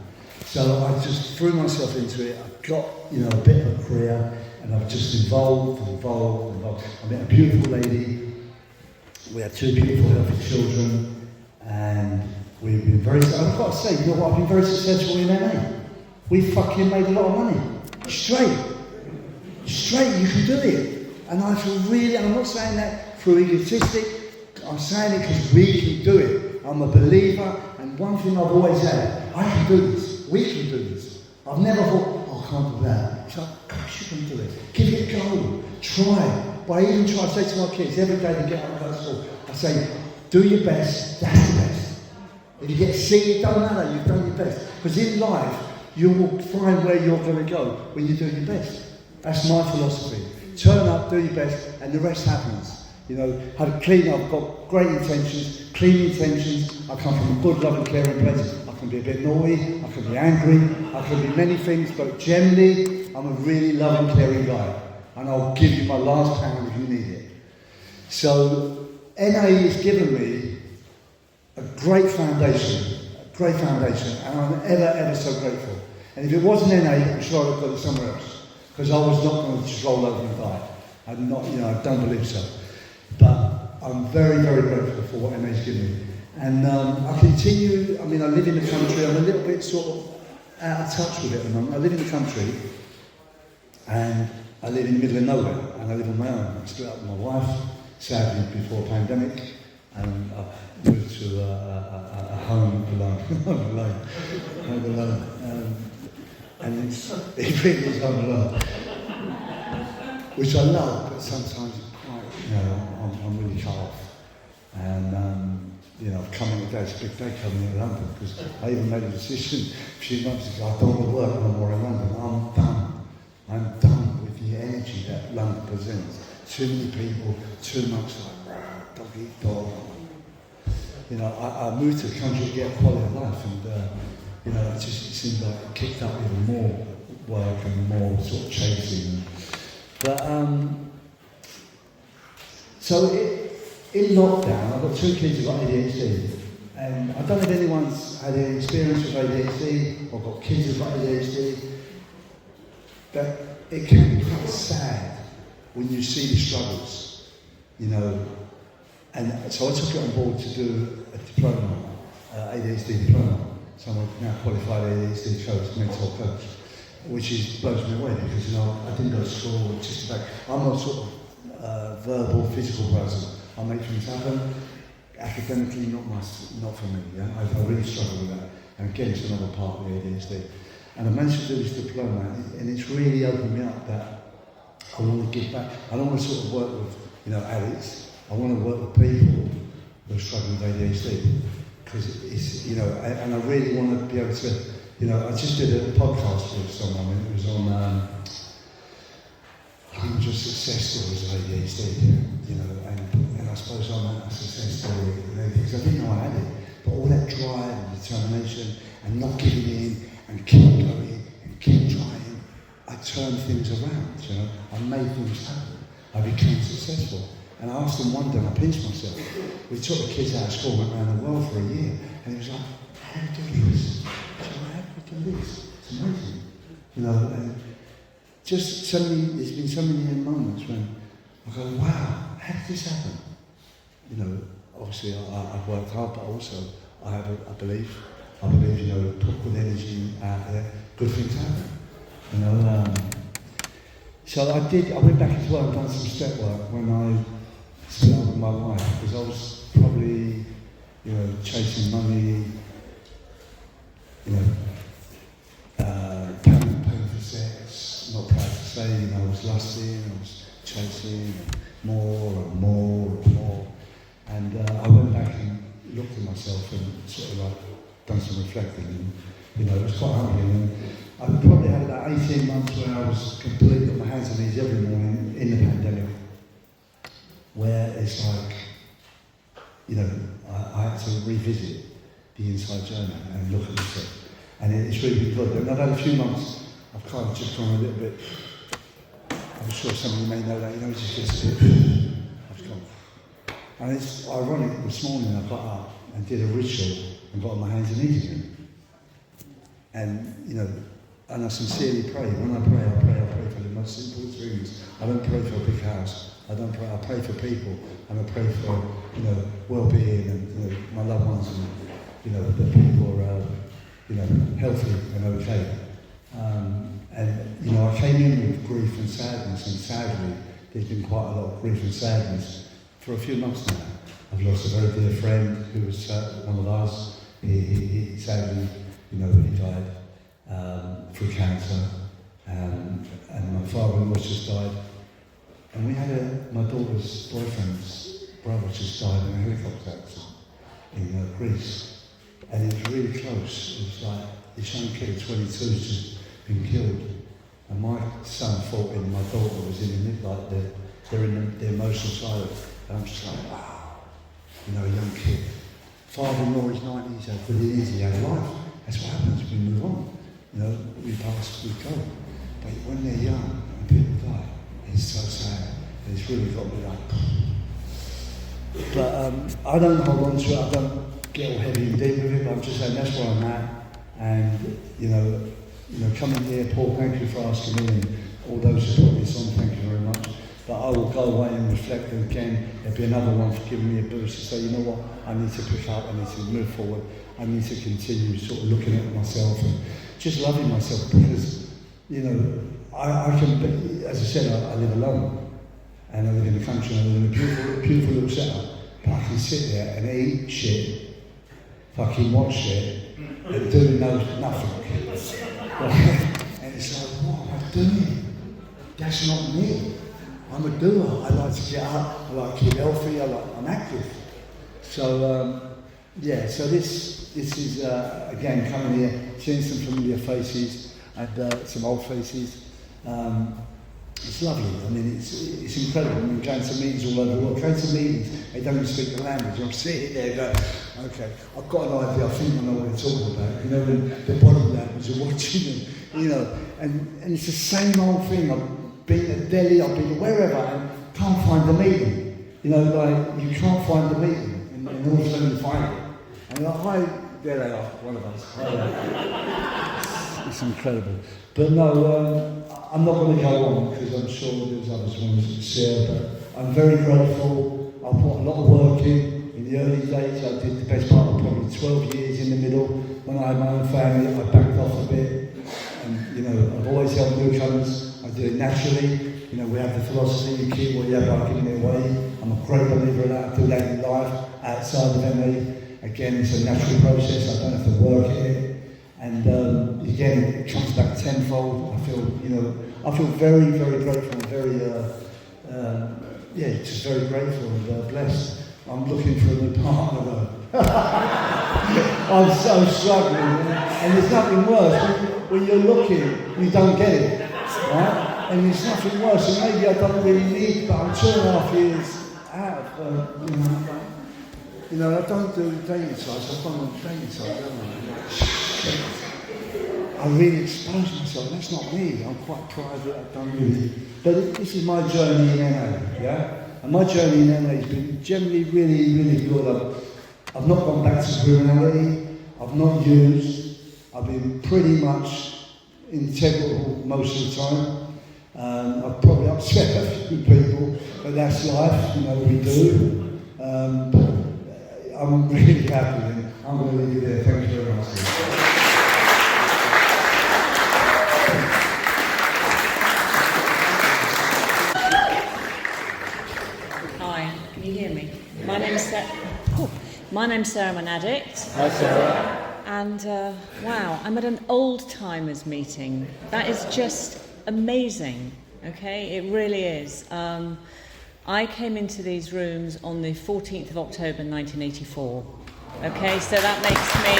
So I just threw myself into it. I got, you know, a bit of a career, and I've just evolved. I met a beautiful lady. We had 2 beautiful, healthy children, and we've been very, I've got to say, you know what, I've been very successful in NA. We fucking made a lot of money. Straight, you can do it. And I feel really, and I'm not saying that through egotistic, I'm saying it because we can do it. I'm a believer, and one thing I've always had, I can do this, we can do this. I've never thought, oh, I can't do that. It's like, gosh, you can do it. Give it a go. Try. But I even try to say to my kids, every day they get out of school, I say, do your best, that's the best. If you get C, it doesn't matter, you've done your best. Because in life, you will find where you're going to go when you do your best. That's my philosophy. Turn up, do your best, and the rest happens. You know, I've got great intentions, clean intentions. I come from a good, loving, caring place. I can be a bit naughty, I can be angry, I can be many things, but generally, I'm a really loving, caring guy. And I'll give you my last pound if you need it. So, NA has given me a great foundation, and I'm ever so grateful. And if it wasn't NA, I'm sure I'd have got it somewhere else. Because I was not going to just roll over and die. I'm not, I don't believe so. But I'm very grateful for what NA's given me. And I continue, I live in the country, I'm a little bit sort of out of touch with it at the moment. I live in the country, and I live in the middle of nowhere, and I live on my own. I split up with my wife, sadly, before the pandemic, and I moved to a home alone. And it really is home alone, which I love, but sometimes it's quite, I'm really cut off. And, coming today, it's a big day coming in London, because I even made a decision a few months ago, I don't want to work no more in London. I'm done with the energy that London presents. Too many people, too much like, dog eat dog. I moved to the country to get a quality of life, and it seemed like it kicked up even more work and more sort of chasing. But so in lockdown, I've got 2 kids who've got ADHD, and I don't know if anyone's had any experience with ADHD or got kids who've got ADHD. But it can be quite sad when you see the struggles, And so I took it on board to do a diploma, ADHD diploma. So I'm a now qualified ADHD coach, mentor coach, which blows me away because I didn't go to school. Just about, I'm a sort of verbal, physical person. I make things happen. Academically, not for me. Yeah, I really struggle with that. And again, it's another part of the ADHD. And I managed to do this diploma, and it's really opened me up that I want to give back. I don't want to sort of work with, addicts. I want to work with people who are struggling with ADHD. Because it's, and I really want to be able to, I just did a podcast with someone, and it was on 100 success stories of ADHD, and I suppose I'm a success story, because I didn't know I had it. But all that drive and determination and not giving in, and keep going and keep trying, I turned things around, I made things happen. I became successful. And I often wonder, and I pinch myself, we took the kids out of school, went around the world for a year, and it was like, how do we do this? How do we do this? It's amazing. And just there's been so many moments when I go, wow, how did this happen? Obviously I've worked hard, but also I believe, put good energy out there, good things happen. So I went back into work and done some step work when I split up with my wife, because I was probably, chasing money, paying for sex, not proud to say, I was lusting, I was chasing more and more and more. And I went back and looked at myself and sort of done some reflecting, and it was quite humbling. And I probably had about 18 months where I was completely on my hands and knees every morning in the pandemic, where it's like, I had to revisit the inside journey and look at myself. And it's really been good. And I've had a few months, I've kind of just gone a little bit, I'm sure some of you may know that, it just gets a bit, I've gone. And it's ironic, this morning I got up and did a ritual and got on my hands and knees again. And, and I sincerely pray. When I pray for the most simple things. I don't pray for a big house. I pray for people, and I pray for, well-being and, my loved ones, and, that people are, healthy and okay. And, I came in with grief and sadness, and sadly, there's been quite a lot of grief and sadness for a few months now. I've lost a very dear friend who was one of He sadly, he died through cancer, and my father-in-law just died. And we had my daughter's boyfriend's brother just died in a helicopter accident in Greece. And it was really close. It was like his young kid, 22, just been killed. And my son thought my daughter was in the middle, like they're in the emotional side of it. And I'm just like, wow, a young kid. Father-in-law is 90, he said, but it is, he had a life. That's what happens, we move on. We pass, we go. But when they're young and people die, it's so sad. And it's really got me like, but I don't hold on to it, I don't get all heavy and deep with it, but I'm just saying that's where I'm at. And, coming here, Paul, thank you for asking me, and all those who put this on, thank you very much. But I will go away and reflect, and again, there'll be another one for giving me a boost to say, you know what, I need to pick up, I need to move forward, I need to continue sort of looking at myself and just loving myself, because, I can be, as I said, I live alone, and I live in the country, and I live in a beautiful little setup, but I can sit there and eat shit, fucking watch shit, and do nothing. And it's like, what am I doing? That's not me. I'm a doer. I like to get up. I like to keep healthy. I'm active. So so this is again coming here, seeing some familiar faces and some old faces. It's lovely. I mean, it's incredible. I mean, going to meetings all over the world. Going to meetings, they don't even speak the language. I'm sitting there going, okay, I've got an idea. I think I know what they're talking about. When the body language are watching them, and it's the same old thing. I've been to Delhi, I've been to wherever, and can't find the meeting. You can't find the meeting, and all of a sudden you find it. And you're like, hi, there they are, one of us. It's incredible. But no, I'm not going to go on because I'm sure there's others wanting to share, but I'm very grateful. I put a lot of work in the early days. I did the best part of probably 12 years in the middle. When I had my own family, I backed off a bit. And, I've always helped newcomers. I do it naturally. We have the philosophy, you keep what you have by giving it away. I'm a great believer in that. I do that in life, outside of MA. Again, it's a natural process. I don't have to work at it. And again, it comes back tenfold. I feel very, very grateful and very, just very grateful and blessed. I'm looking for a new partner though. I'm so struggling, and there's nothing worse. When you're looking, you don't get it, right? And there's nothing worse, and maybe I don't really need, but I'm 2.5 years out of, I don't do dating sites. I've done on dating sites, I really expose myself. That's not me. I'm quite private. I don't really. But this is my journey in NA, yeah? And my journey in NA has been generally really, really good. I've not gone back to criminality. I've not used. I've been pretty much integral most of the time. I've probably upset a few people, but that's life. We do. But I'm really happy, and I'm going to leave you there. Thank you very much. My name's Sarah, I'm an addict. Hi, Sarah. And wow, I'm at an Oldtimers meeting. That is just amazing, okay? It really is. I came into these rooms on the 14th of October 1984. Okay, so that makes me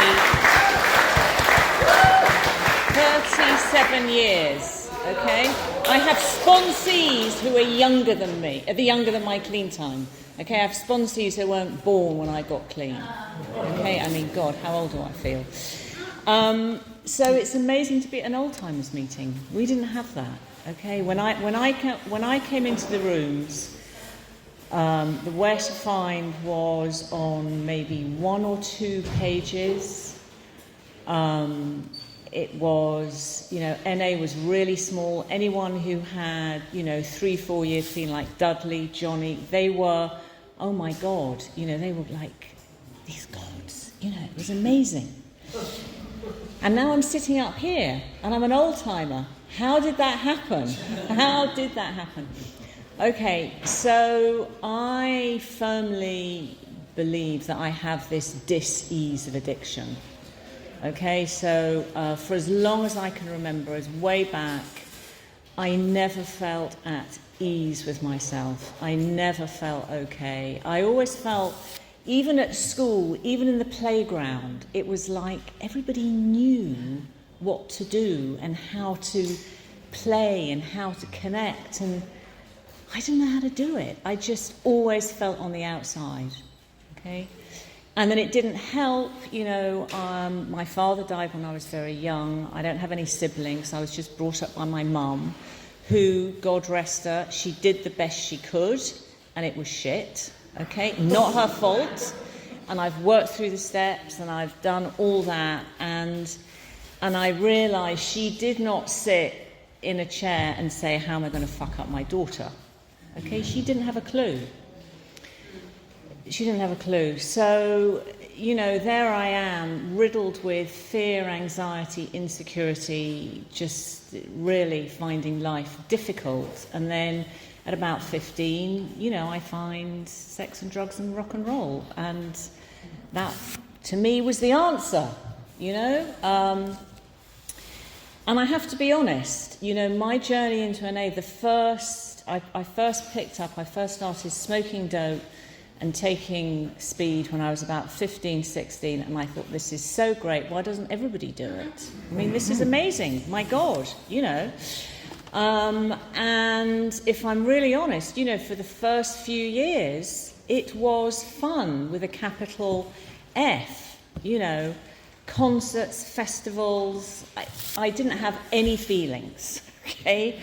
37 years, okay? I have sponsees who are younger than me, younger than my clean time. Okay, I have sponsees who weren't born when I got clean. Okay, I mean, God, how old do I feel? So it's amazing to be at an Oldtimers meeting. We didn't have that. Okay, when I came into the rooms, the Where to Find was on maybe 1 or 2 pages. It was, NA was really small. Anyone who had, 3-4 years clean, like Dudley, Johnny, they were, oh my God, they were like these gods. It was amazing. And now I'm sitting up here, and I'm an old-timer. How did that happen? How did that happen? Okay, so I firmly believe that I have this dis-ease of addiction. Okay, so for as long as I can remember, as way back, I never felt at ease with myself. I never felt okay. I always felt, even at school, even in the playground, it was like everybody knew what to do and how to play and how to connect, and I didn't know how to do it. I just always felt on the outside, okay? And then it didn't help, my father died when I was very young. I don't have any siblings. I was just brought up by my mum, who, God rest her, she did the best she could, and it was shit, okay? Not her fault. And I've worked through the steps, and I've done all that, and I realised she did not sit in a chair and say, how am I going to fuck up my daughter? Okay, she didn't have a clue. She didn't have a clue. So, there I am, riddled with fear, anxiety, insecurity, just really finding life difficult. And then at about 15, I find sex and drugs and rock and roll. And that, to me, was the answer, And I have to be honest, my journey into NA, I first started smoking dope and taking speed when I was about 15, 16, and I thought, this is so great, why doesn't everybody do it? I mean, this is amazing, my God, And if I'm really honest, for the first few years, it was fun with a capital F, concerts, festivals. I didn't have any feelings, okay?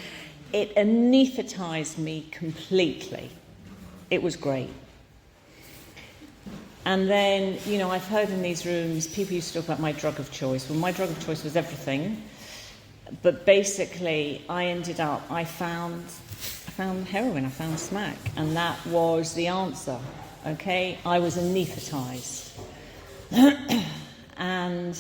It anaesthetised me completely. It was great. And then, I've heard in these rooms, people used to talk about my drug of choice. Well, my drug of choice was everything. But basically, I found heroin, I found smack. And that was the answer, okay? I was anaesthetised. And,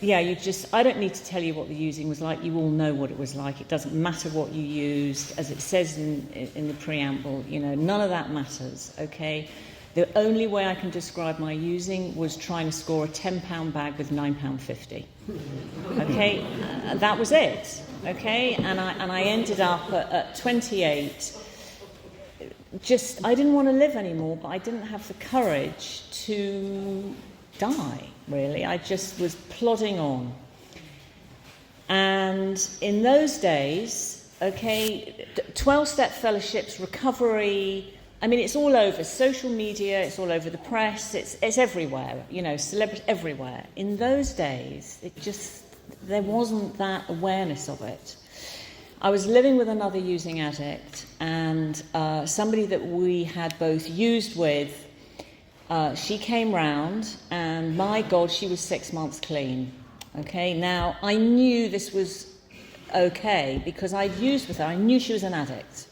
I don't need to tell you what the using was like. You all know what it was like. It doesn't matter what you used. As it says in the preamble, none of that matters, okay? The only way I can describe my using was trying to score a £10 bag with £9.50. Okay, that was it. Okay, and I ended up at 28. I didn't want to live anymore, but I didn't have the courage to die. Really, I just was plodding on. And in those days, 12-step fellowships, recovery. I mean, it's all over social media, it's all over the press, it's everywhere, celebrities everywhere. In those days, there wasn't that awareness of it. I was living with another using addict, and somebody that we had both used with, she came round, and my God, she was 6 months clean. Okay, now, I knew this was okay, because I'd used with her, I knew she was an addict.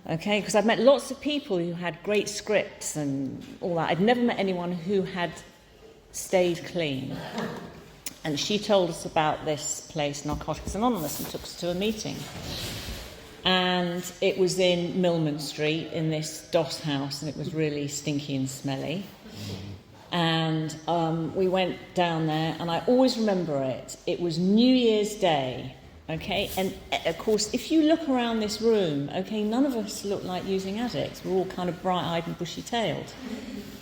Okay, because I've met lots of people who had great scripts and all that. I'd never met anyone who had stayed clean. And she told us about this place, Narcotics Anonymous, and took us to a meeting. And it was in Millman Street, in this DOS house, and it was really stinky and smelly. And we went down there, and I always remember it. It was New Year's Day. Okay, and of course, if you look around this room, okay, none of us look like using addicts. We're all kind of bright-eyed and bushy-tailed.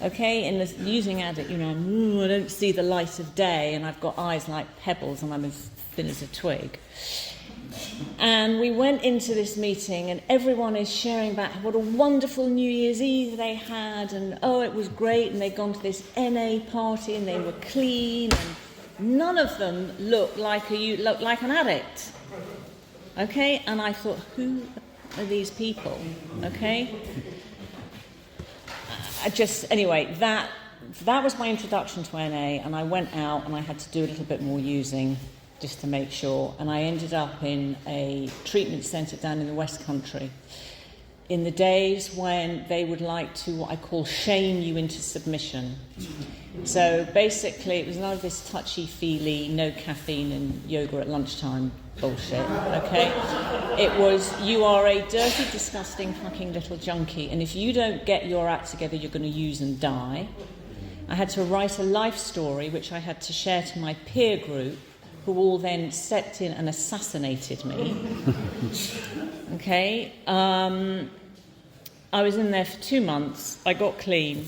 Okay, and the using addict, I don't see the light of day, and I've got eyes like pebbles, and I'm as thin as a twig. And we went into this meeting, and everyone is sharing about what a wonderful New Year's Eve they had, and it was great, and they'd gone to this NA party, and they were clean, and none of them looked like an addict. Okay, and I thought, who are these people? Okay, that was my introduction to NA, and I went out and I had to do a little bit more using just to make sure, and I ended up in a treatment centre down in the West Country in the days when they would like to, what I call, shame you into submission. So basically, it was none of this touchy-feely, no caffeine and yoga at lunchtime bullshit, okay? It was, you are a dirty, disgusting fucking little junkie, and if you don't get your act together, you're going to use and die. I had to write a life story, which I had to share to my peer group, who all then stepped in and assassinated me. Okay? I was in there for 2 months. I got clean.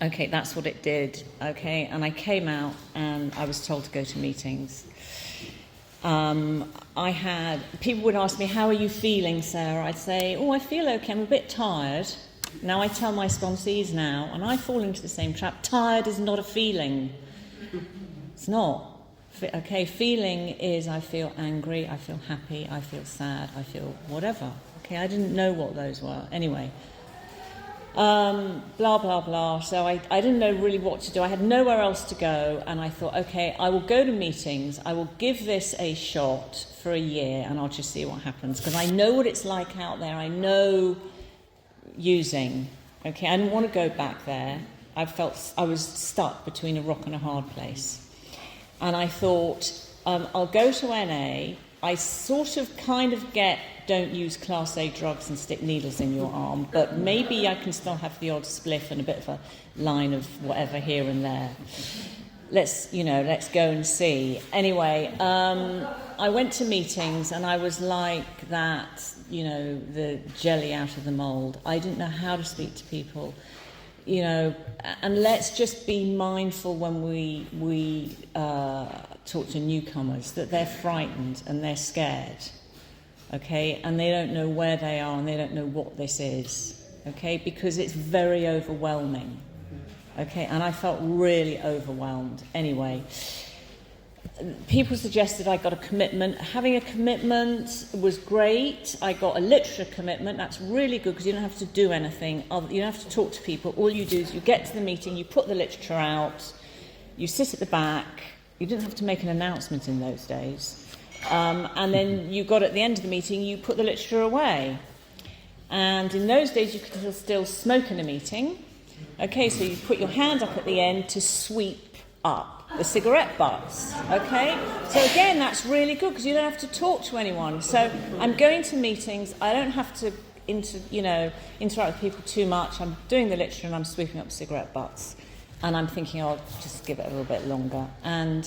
Okay, that's what it did. Okay, and I came out and I was told to go to meetings. People would ask me, how are you feeling, Sarah? I'd say, oh, I feel okay, I'm a bit tired. Now I tell my sponsees now, and I fall into the same trap, tired is not a feeling. It's not. Okay, feeling is I feel angry, I feel happy, I feel sad, I feel whatever. Okay, I didn't know what those were. Anyway, blah, blah, blah. So I didn't know really what to do. I had nowhere else to go, and I thought, okay, I will go to meetings, I will give this a shot for a year, and I'll just see what happens, because I know what it's like out there. I know using. Okay, I didn't want to go back there. I felt I was stuck between a rock and a hard place. And I thought, I'll go to NA. I sort of kind of get, don't use Class A drugs and stick needles in your arm, but maybe I can still have the odd spliff and a bit of a line of whatever here and there. Let's go and see. Anyway, I went to meetings and I was like that, the jelly out of the mould. I didn't know how to speak to people. And let's just be mindful when we talk to newcomers that they're frightened and they're scared, okay, and they don't know where they are and they don't know what this is, okay, because it's very overwhelming, okay, and I felt really overwhelmed. Anyway, people suggested I got a commitment. Having a commitment was great. I got a literature commitment. That's really good because you don't have to do anything. You don't have to talk to people. All you do is you get to the meeting, you put the literature out, you sit at the back. You didn't have to make an announcement in those days. And then you got at the end of the meeting, you put the literature away. And in those days, you could still smoke in a meeting. Okay, so you put your hand up at the end to sweep up the cigarette butts, okay? So again, that's really good because you don't have to talk to anyone. So I'm going to meetings, I don't have to interact with people too much. I'm doing the literature and I'm sweeping up cigarette butts. And I'm thinking, I'll just give it a little bit longer. And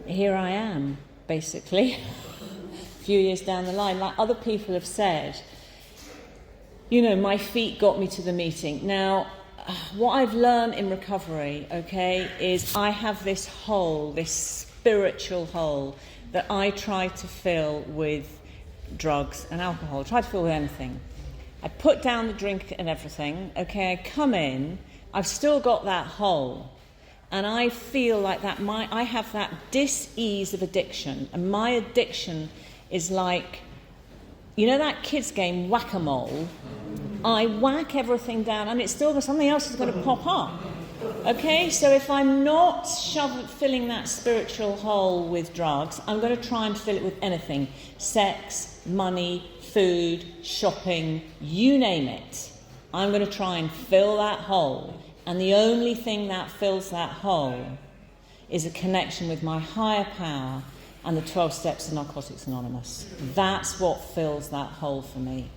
here I am, basically, a few years down the line. Like other people have said, my feet got me to the meeting. Now, what I've learned in recovery, okay, is I have this hole, this spiritual hole that I try to fill with drugs and alcohol. I try to fill with anything. I put down the drink and everything, okay, I come in, I've still got that hole. And I feel like that I have that dis-ease of addiction. And my addiction is like, that kids game whack-a-mole? I whack everything down and it's still something else is going to pop up. Okay, so if I'm not filling that spiritual hole with drugs, I'm going to try and fill it with anything. Sex, money, food, shopping, you name it. I'm going to try and fill that hole. And the only thing that fills that hole is a connection with my higher power and the 12 steps of Narcotics Anonymous. That's what fills that hole for me.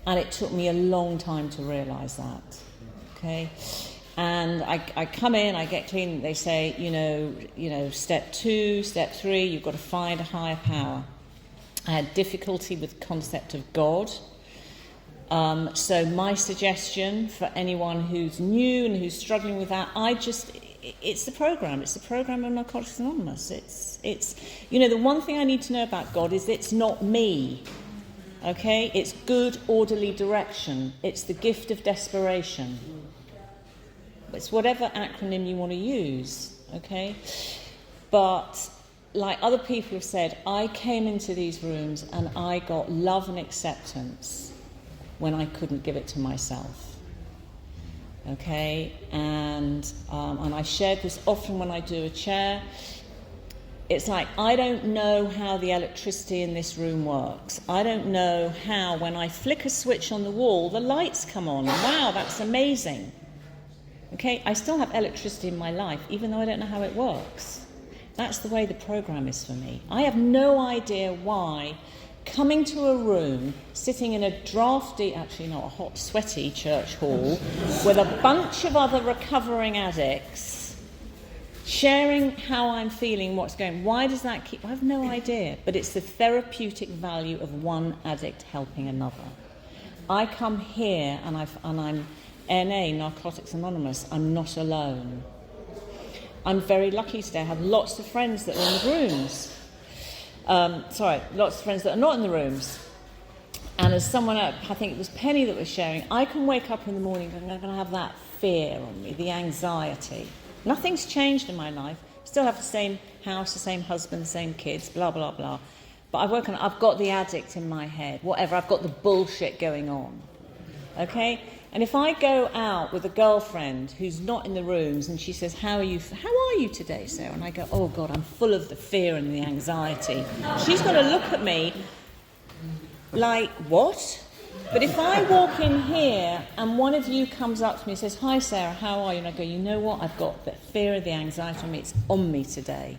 And it took me a long time to realise that, okay? And I come in, I get clean, they say, step 2, step 3, you've got to find a higher power. I had difficulty with the concept of God. So my suggestion for anyone who's new and who's struggling with that, it's the program of Narcotics Anonymous. It's the one thing I need to know about God is it's not me. Okay, it's good, orderly direction. It's the gift of desperation. It's whatever acronym you want to use, okay? But like other people have said, I came into these rooms and I got love and acceptance when I couldn't give it to myself. Okay, and I shared this often when I do a chair. It's like, I don't know how the electricity in this room works. I don't know how, when I flick a switch on the wall, the lights come on. Wow, that's amazing. Okay, I still have electricity in my life, even though I don't know how it works. That's the way the program is for me. I have no idea why coming to a room, sitting in a drafty, actually not a hot, sweaty church hall, with a bunch of other recovering addicts, sharing how I'm feeling, what's going, why does that keep, I have no idea, but it's the therapeutic value of one addict helping another. I come here and I'm NA, Narcotics Anonymous, I'm not alone. I'm very lucky today. I have lots of friends that are in the rooms. Lots of friends that are not in the rooms. And as someone, I think it was Penny that was sharing, I can wake up in the morning and I'm going to have that fear on me, the anxiety. Nothing's changed in my life. Still have the same house, the same husband, the same kids, blah, blah, blah. But I've got the addict in my head, whatever, I've got the bullshit going on. Okay? And if I go out with a girlfriend who's not in the rooms and she says, how are you today, Sarah? And I go, oh God, I'm full of the fear and the anxiety. She's going to look at me like, what? But if I walk in here and one of you comes up to me and says, hi Sarah, how are you? And I go, you know what? I've got the fear of the anxiety on me. It's on me today.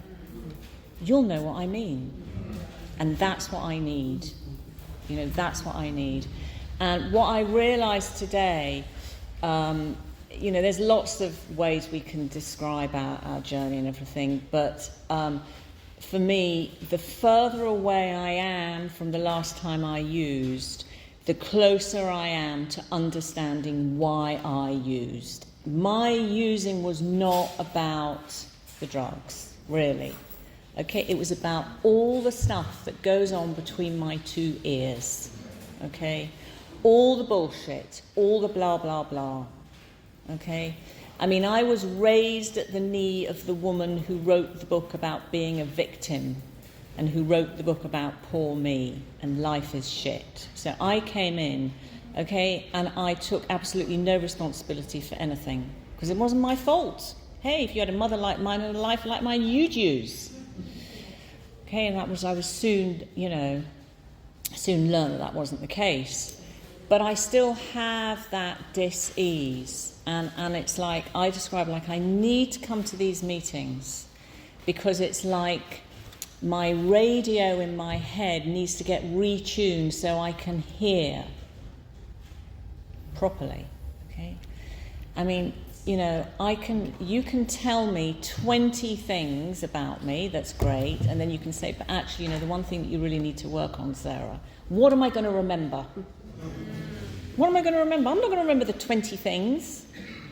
You'll know what I mean. And that's what I need. You know, that's what I need. And what I realised today, there's lots of ways we can describe our journey and everything, but for me, the further away I am from the last time I used, the closer I am to understanding why I used. My using was not about the drugs, really. Okay, it was about all the stuff that goes on between my two ears. Okay? All the bullshit, all the blah, blah, blah, okay? I mean, I was raised at the knee of the woman who wrote the book about being a victim and who wrote the book about poor me and life is shit. So I came in, okay, and I took absolutely no responsibility for anything because it wasn't my fault. Hey, if you had a mother like mine and a life like mine, you'd use. Okay, and I was soon learned that wasn't the case. But I still have that dis-ease, and it's like, I describe it like I need to come to these meetings because it's like my radio in my head needs to get retuned so I can hear properly, okay? I mean, you can tell me 20 things about me, that's great, and then you can say, but actually, the one thing that you really need to work on, Sarah, what am I going to remember? What am I going to remember? I'm not going to remember the 20 things.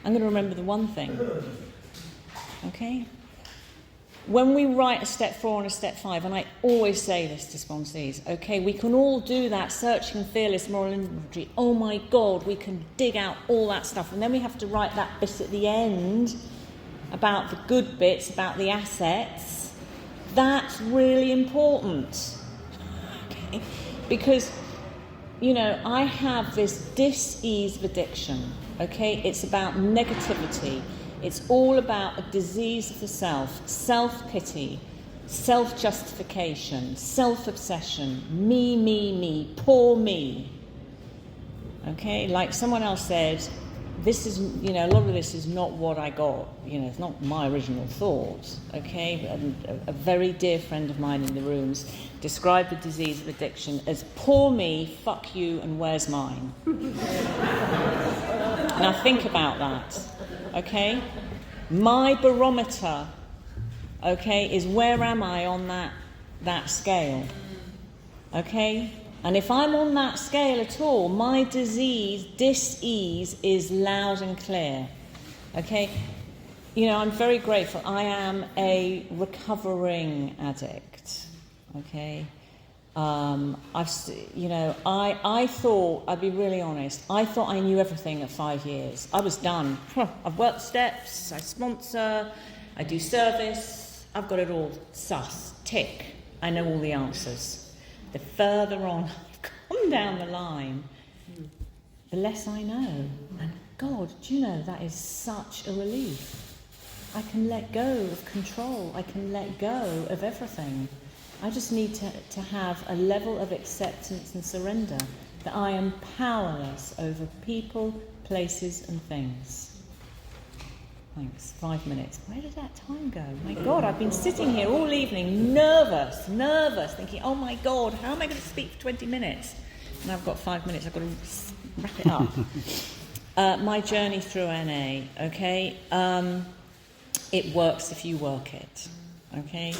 I'm going to remember the one thing. Okay? When we write a step 4 and a step 5, and I always say this to sponsees, okay, we can all do that, searching fearless moral inventory. Oh my God, we can dig out all that stuff. And then we have to write that bit at the end about the good bits, about the assets. That's really important. Okay? Because I have this dis-ease of addiction, okay? It's about negativity. It's all about a disease of the self, self-pity, self-justification, self-obsession, me, poor me. Okay? Like someone else said, this is, a lot of this is not what I got. It's not my original thought, okay? A very dear friend of mine in the rooms described the disease of addiction as poor me, fuck you, and where's mine? Now think about that, okay? My barometer, okay, is where am I on that scale, okay? And if I'm on that scale at all, my dis-ease is loud and clear, okay? I'm very grateful. I am a recovering addict, okay? I thought, I'd be really honest, I thought I knew everything at 5 years. I was done. I've worked steps, I sponsor, I do service, I've got it all sus, tick. I know all the answers. The further on I've come down the line, the less I know. And God, do you know, that is such a relief. I can let go of control. I can let go of everything. I just need to have a level of acceptance and surrender that I am powerless over people, places and things. Thanks. 5 minutes. Where did that time go? My God, I've been sitting here all evening, nervous, thinking, oh my God, how am I going to speak for 20 minutes? And I've got 5 minutes. I've got to wrap it up. My journey through NA, okay? It works if you work it, okay?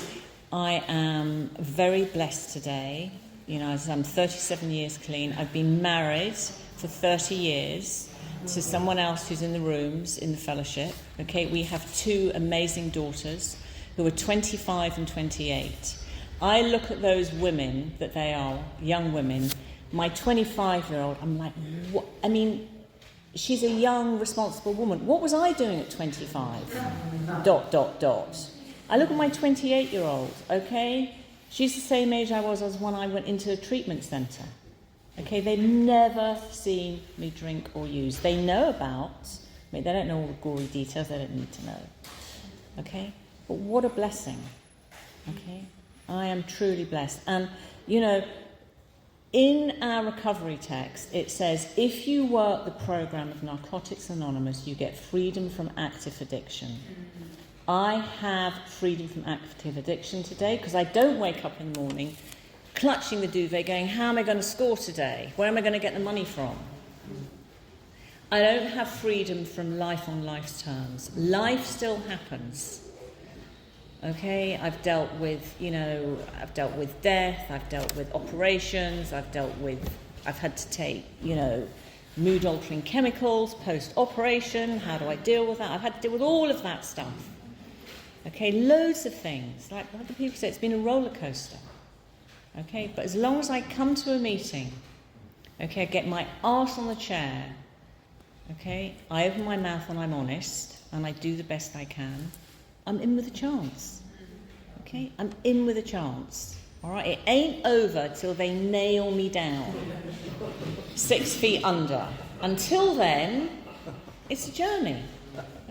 I am very blessed today. You know, as I'm 37 years clean. I've been married for 30 years to someone else who's in the rooms in the fellowship. Okay, we have 2 amazing daughters who are 25 and 28. I look at those women that they are, young women. My 25-year-old, I'm like, what? I mean, she's a young, responsible woman. What was I doing at 25? ... I look at my 28-year-old, okay? She's the same age I was as when I went into a treatment centre. Okay, they've never seen me drink or use. They know about, I mean, they don't know all the gory details, they don't need to know. Okay? But what a blessing. Okay? I am truly blessed. And, you know, in our recovery text, it says, if you work the programme of Narcotics Anonymous, you get freedom from active addiction. I have freedom from active addiction today because I don't wake up in the morning clutching the duvet going, how am I going to score today? Where am I going to get the money from? I don't have freedom from life on life's terms. Life still happens. Okay, I've dealt with death, I've dealt with operations, I've had to take, mood-altering chemicals post-operation. How do I deal with that? I've had to deal with all of that stuff. Okay, loads of things. Like other people say, it's been a roller coaster. Okay, but as long as I come to a meeting, okay, I get my arse on the chair, okay, I open my mouth and I'm honest, and I do the best I can, I'm in with a chance. Okay, I'm in with a chance. All right, it ain't over till they nail me down 6 feet under. Until then, it's a journey.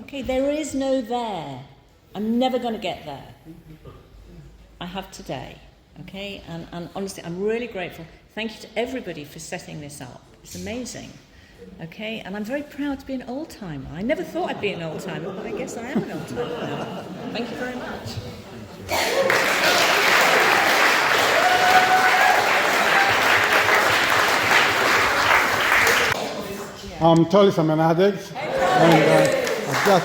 Okay, there is no there. I'm never going to get there. I have today. Okay, and honestly, I'm really grateful. Thank you to everybody for setting this up. It's amazing. Okay, and I'm very proud to be an old-timer. I never thought I'd be an old-timer, but I guess I am an old-timer now. Thank you very much. I'm Tolis M, an addict, and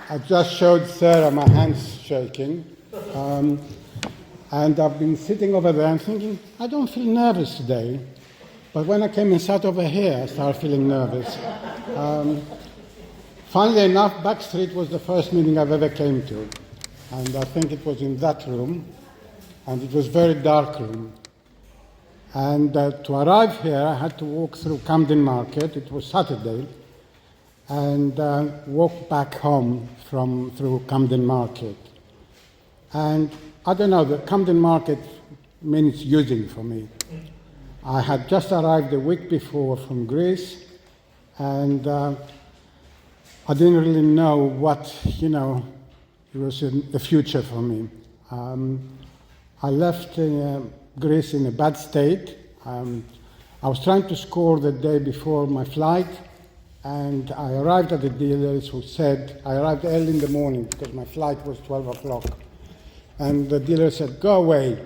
I just showed Sarah my hands shaking, and I've been sitting over there and thinking, I don't feel nervous today, but when I came and sat over here, I started feeling nervous. Funnily enough, Backstreet was the first meeting I've ever came to, and I think it was in that room, and it was a very dark room. And to arrive here, I had to walk through Camden Market. It was Saturday, and walk back home through Camden Market. And I don't know, the Camden Market means using for me. I had just arrived a week before from Greece, and I didn't really know what, it was in the future for me. I left Greece in a bad state. I was trying to score the day before my flight, and I arrived at the dealers who said, I arrived early in the morning because my flight was 12 o'clock. And the dealer said, go away,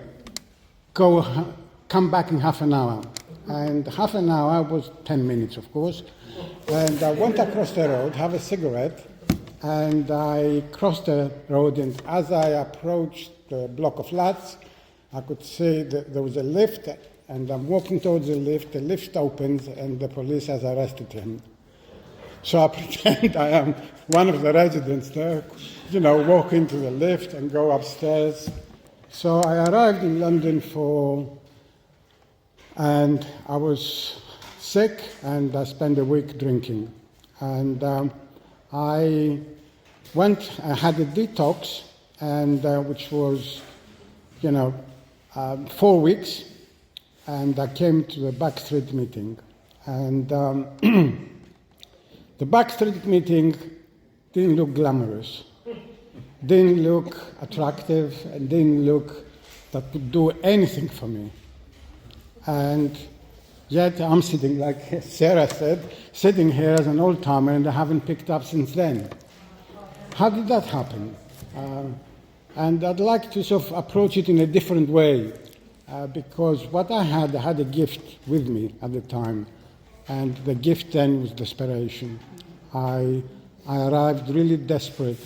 come back in half an hour. And half an hour was 10 minutes, of course. And I went across the road, have a cigarette, and I crossed the road, and as I approached the block of flats, I could see that there was a lift, and I'm walking towards the lift opens, and the police has arrested him. So I pretend I am one of the residents there, walk into the lift and go upstairs. So I arrived in London and I was sick, and I spent a week drinking. And I had a detox, and which was, 4 weeks, and I came to the Backstreet meeting. And the Backstreet meeting didn't look glamorous, didn't look attractive, and didn't look that could do anything for me. And Yet I'm sitting, like Sarah said, sitting here as an old-timer, and I haven't picked up since then. How did that happen? And I'd like to sort of approach it in a different way, because what I had a gift with me at the time, and the gift then was desperation. I arrived really desperate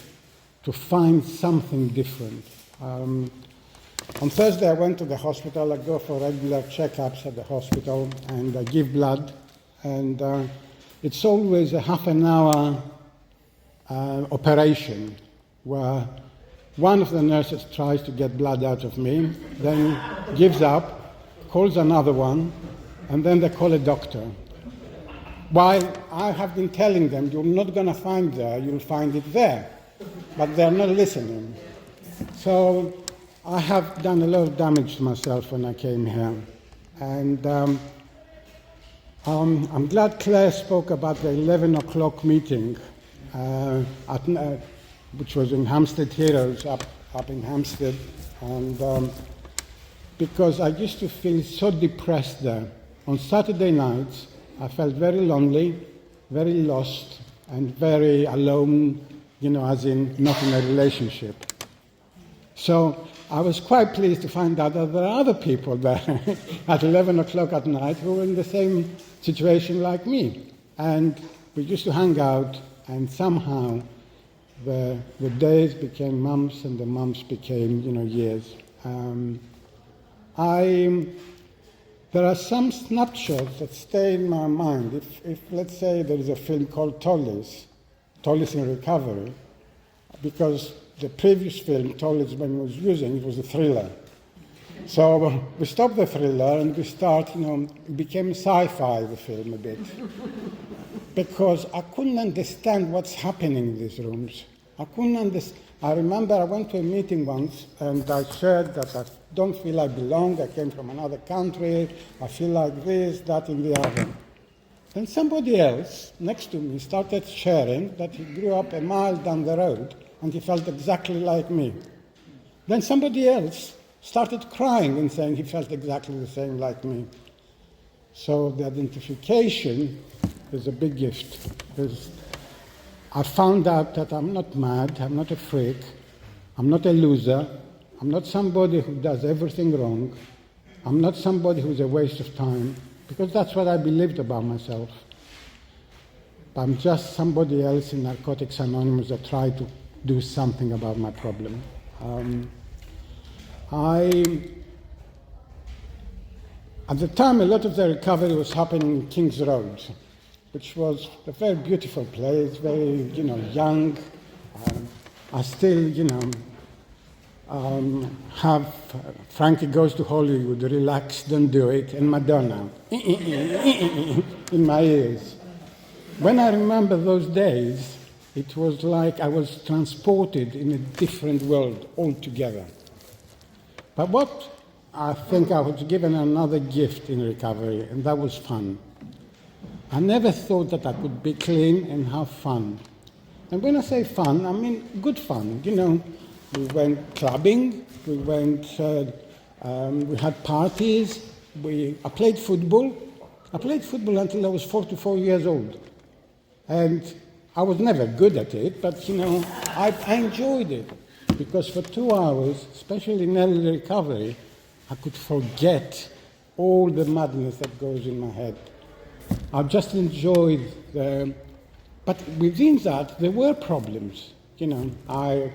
to find something different. On Thursday, I went to the hospital. I go for regular checkups at the hospital, and I give blood. And it's always a half an hour operation where one of the nurses tries to get blood out of me, then gives up, calls another one, and then they call a doctor. While I have been telling them, you're not going to find there, you'll find it there. But they're not listening. So I have done a lot of damage to myself when I came here. And I'm glad Claire spoke about the 11 o'clock meeting, which was in Hampstead Heroes, up in Hampstead. And because I used to feel so depressed there. On Saturday nights, I felt very lonely, very lost, and very alone, as in not in a relationship. So I was quite pleased to find out that there are other people there at 11 o'clock at night who were in the same situation like me. And we used to hang out, and somehow the days became months, and the months became, years. There are some snapshots that stay in my mind. If let's say there is a film called Tolis in Recovery, because the previous film, Tolis when was using, it was a thriller. So we stopped the thriller and we it became sci-fi, the film, a bit. Because I couldn't understand what's happening in these rooms. I remember I went to a meeting once and I shared that I don't feel I belong, I came from another country, I feel like this, that, and the other. Then somebody else next to me started sharing that he grew up a mile down the road and he felt exactly like me. Then somebody else started crying and saying he felt exactly the same like me. So the identification is a big gift. I found out that I'm not mad, I'm not a freak, I'm not a loser, I'm not somebody who does everything wrong, I'm not somebody who's a waste of time, because that's what I believed about myself. I'm just somebody else in Narcotics Anonymous that tried to do something about my problem. At the time, a lot of the recovery was happening in King's Road, which was a very beautiful place, very, young. I still, have Frankie Goes to Hollywood, Relax, Don't Do It, and Madonna in my ears. When I remember those days, it was like I was transported in a different world altogether. But what I think I was given another gift in recovery, and that was fun. I never thought that I could be clean and have fun. And when I say fun, I mean good fun. We went clubbing, we had parties, I played football. I played football until I was 44 years old. And I was never good at it, but I enjoyed it. Because for 2 hours, especially in early recovery, I could forget all the madness that goes in my head. I just enjoyed but within that, there were problems. I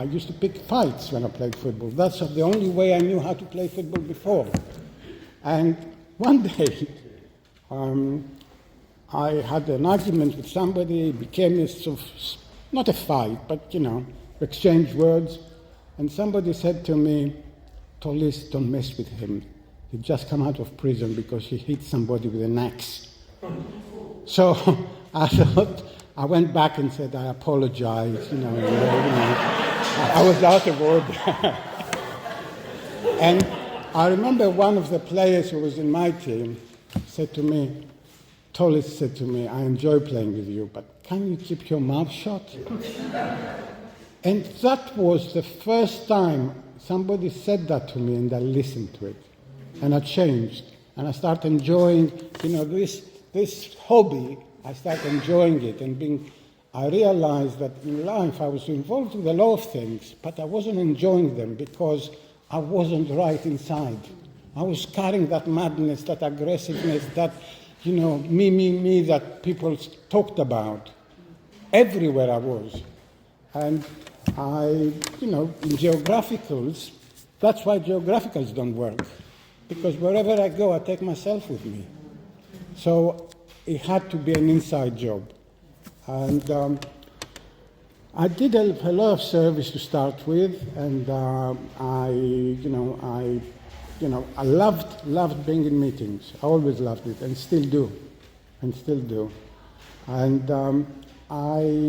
used to pick fights when I played football. That's the only way I knew how to play football before. And one day, I had an argument with somebody, it became a sort of, not a fight, but, exchange words. And somebody said to me, Tolis, don't mess with him. He just come out of prison because he hit somebody with an axe. So I thought, I went back and said, I apologize, I was out of order. And I remember one of the players who was in my team said to me, Tolis said to me, I enjoy playing with you, but can you keep your mouth shut? And that was the first time somebody said that to me and I listened to it. And I changed. and I start enjoying, this hobby. I start enjoying it, and I realized that in life I was involved with a lot of things, but I wasn't enjoying them because I wasn't right inside. I was carrying that madness, that aggressiveness, that, me that people talked about everywhere I was. And in geographicals, that's why geographicals don't work. Because wherever I go, I take myself with me. So it had to be an inside job. And I did a lot of service to start with, and I loved being in meetings. I always loved it, and still do. And I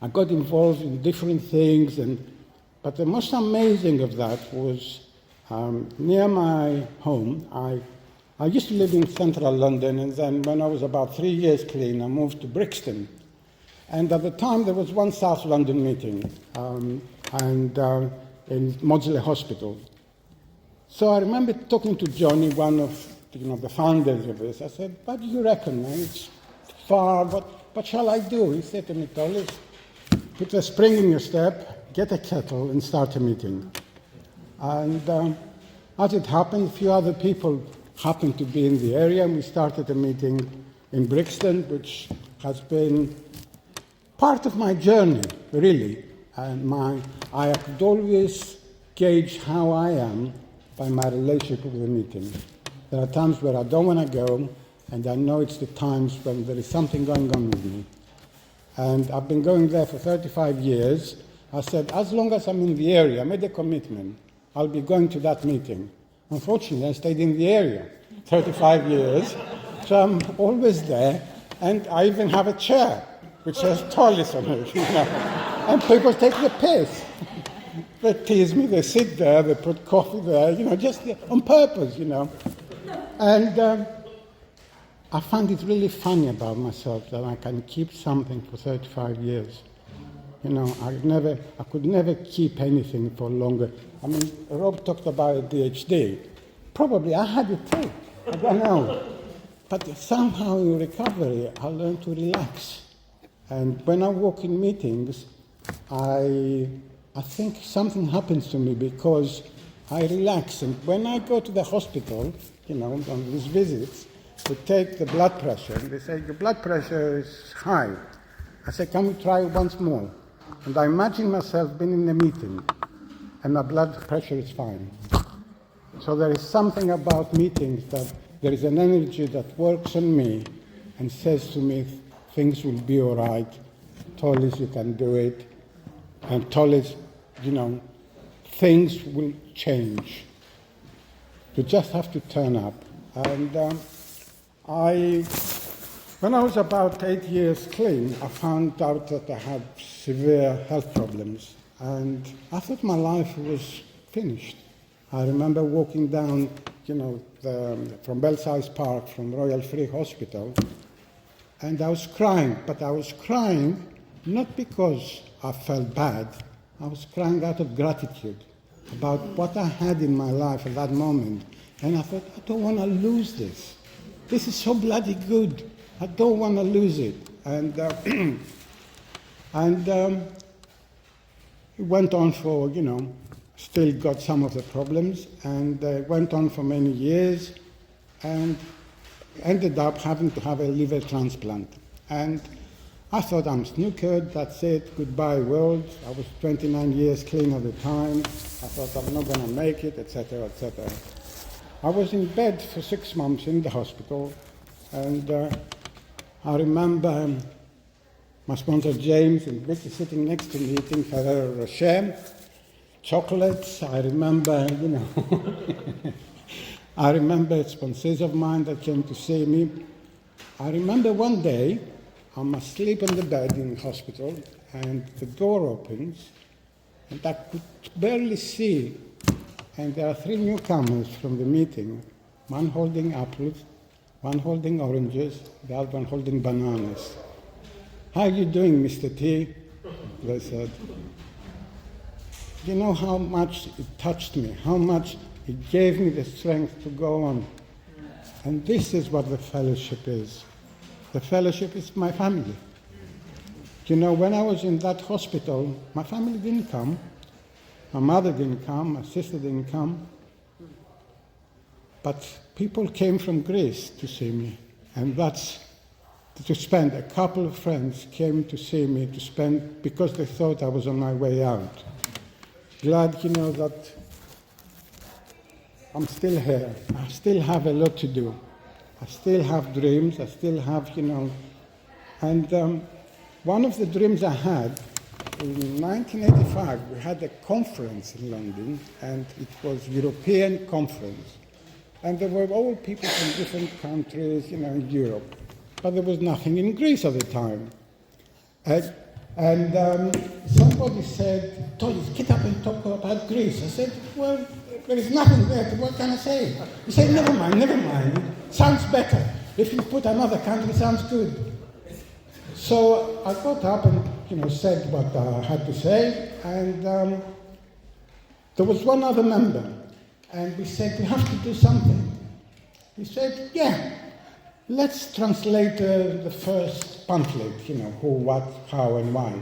got involved in different things, but the most amazing of that was near my home. I used to live in central London, and then when I was about 3 years clean, I moved to Brixton. And at the time, there was one South London meeting in Maudsley Hospital. So I remember talking to Johnny, one of the founders of this. I said, "What do you reckon, man? It's far. What shall I do?" He said to me, "Tolis, put a spring in your step, get a kettle, and start a meeting." And as it happened, a few other people happened to be in the area, and we started a meeting in Brixton, which has been part of my journey, really. And I could always gauge how I am by my relationship with the meeting. There are times where I don't want to go, and I know it's the times when there is something going on with me. And I've been going there for 35 years. I said, as long as I'm in the area, I made a commitment, I'll be going to that meeting. Unfortunately, I stayed in the area 35 years, so I'm always there, and I even have a chair which says Tolis on it, and people take the piss. They tease me, they sit there, they put coffee there, just on purpose, And I find it really funny about myself that I can keep something for 35 years. I could never keep anything for longer. I mean, Rob talked about ADHD. Probably I had it too, I don't know. But somehow in recovery, I learned to relax. And when I walk in meetings, I think something happens to me because I relax. And when I go to the hospital, on these visits, to take the blood pressure, and they say, your blood pressure is high. I say, can we try once more? And I imagine myself being in a meeting, and my blood pressure is fine. So there is something about meetings that there is an energy that works on me and says to me, things will be all right. Tolis, you can do it. And Tolis, things will change. You just have to turn up. And when I was about 8 years clean, I found out that I had severe health problems. And I thought my life was finished. I remember walking down, from Belsize Park, from Royal Free Hospital, and I was crying. But I was crying not because I felt bad. I was crying out of gratitude about what I had in my life at that moment. And I thought, I don't want to lose this. This is so bloody good. I don't want to lose it. And it went on for, still got some of the problems, and went on for many years, and ended up having to have a liver transplant. And I thought, I'm snookered, that's it, goodbye world. I was 29 years clean at the time. I thought, I'm not going to make it, etc., etc. I was in bed for 6 months in the hospital, and I remember my sponsor James and Vicky sitting next to me eating Ferrero Rocher, chocolates. I remember, I remember sponsors of mine that came to see me. I remember one day, I'm asleep in the bed in the hospital, and the door opens, and I could barely see. And there are 3 newcomers from the meeting, one holding apples, one holding oranges, the other one holding bananas. How are you doing, Mr. T? They said. You know how much it touched me, how much It gave me the strength to go on. And this is what the fellowship is. The fellowship is my family. You know, when I was in that hospital, my family didn't come. My mother didn't come, my sister didn't come. But people came from Greece to see me. And that's to spend. A couple of friends came to see me to spend because they thought I was on my way out. Glad, you know, that I'm still here. I still have a lot to do. I still have dreams. I still have, you know. And one of the dreams I had, in 1985, we had a conference in London, and it was European conference. And there were all people from different countries, you know, in Europe. But there was nothing in Greece at the time. And somebody said, Tolis, get up and talk about Greece. I said, well, there is nothing there. What can I say? He said, never mind. Sounds better. If you put another country, it sounds good. So I got up and, you know, said what I had to say. And there was one other member. And we said, we have to do something. He said, yeah, let's translate the first pamphlet, you know, who, what, how, and why.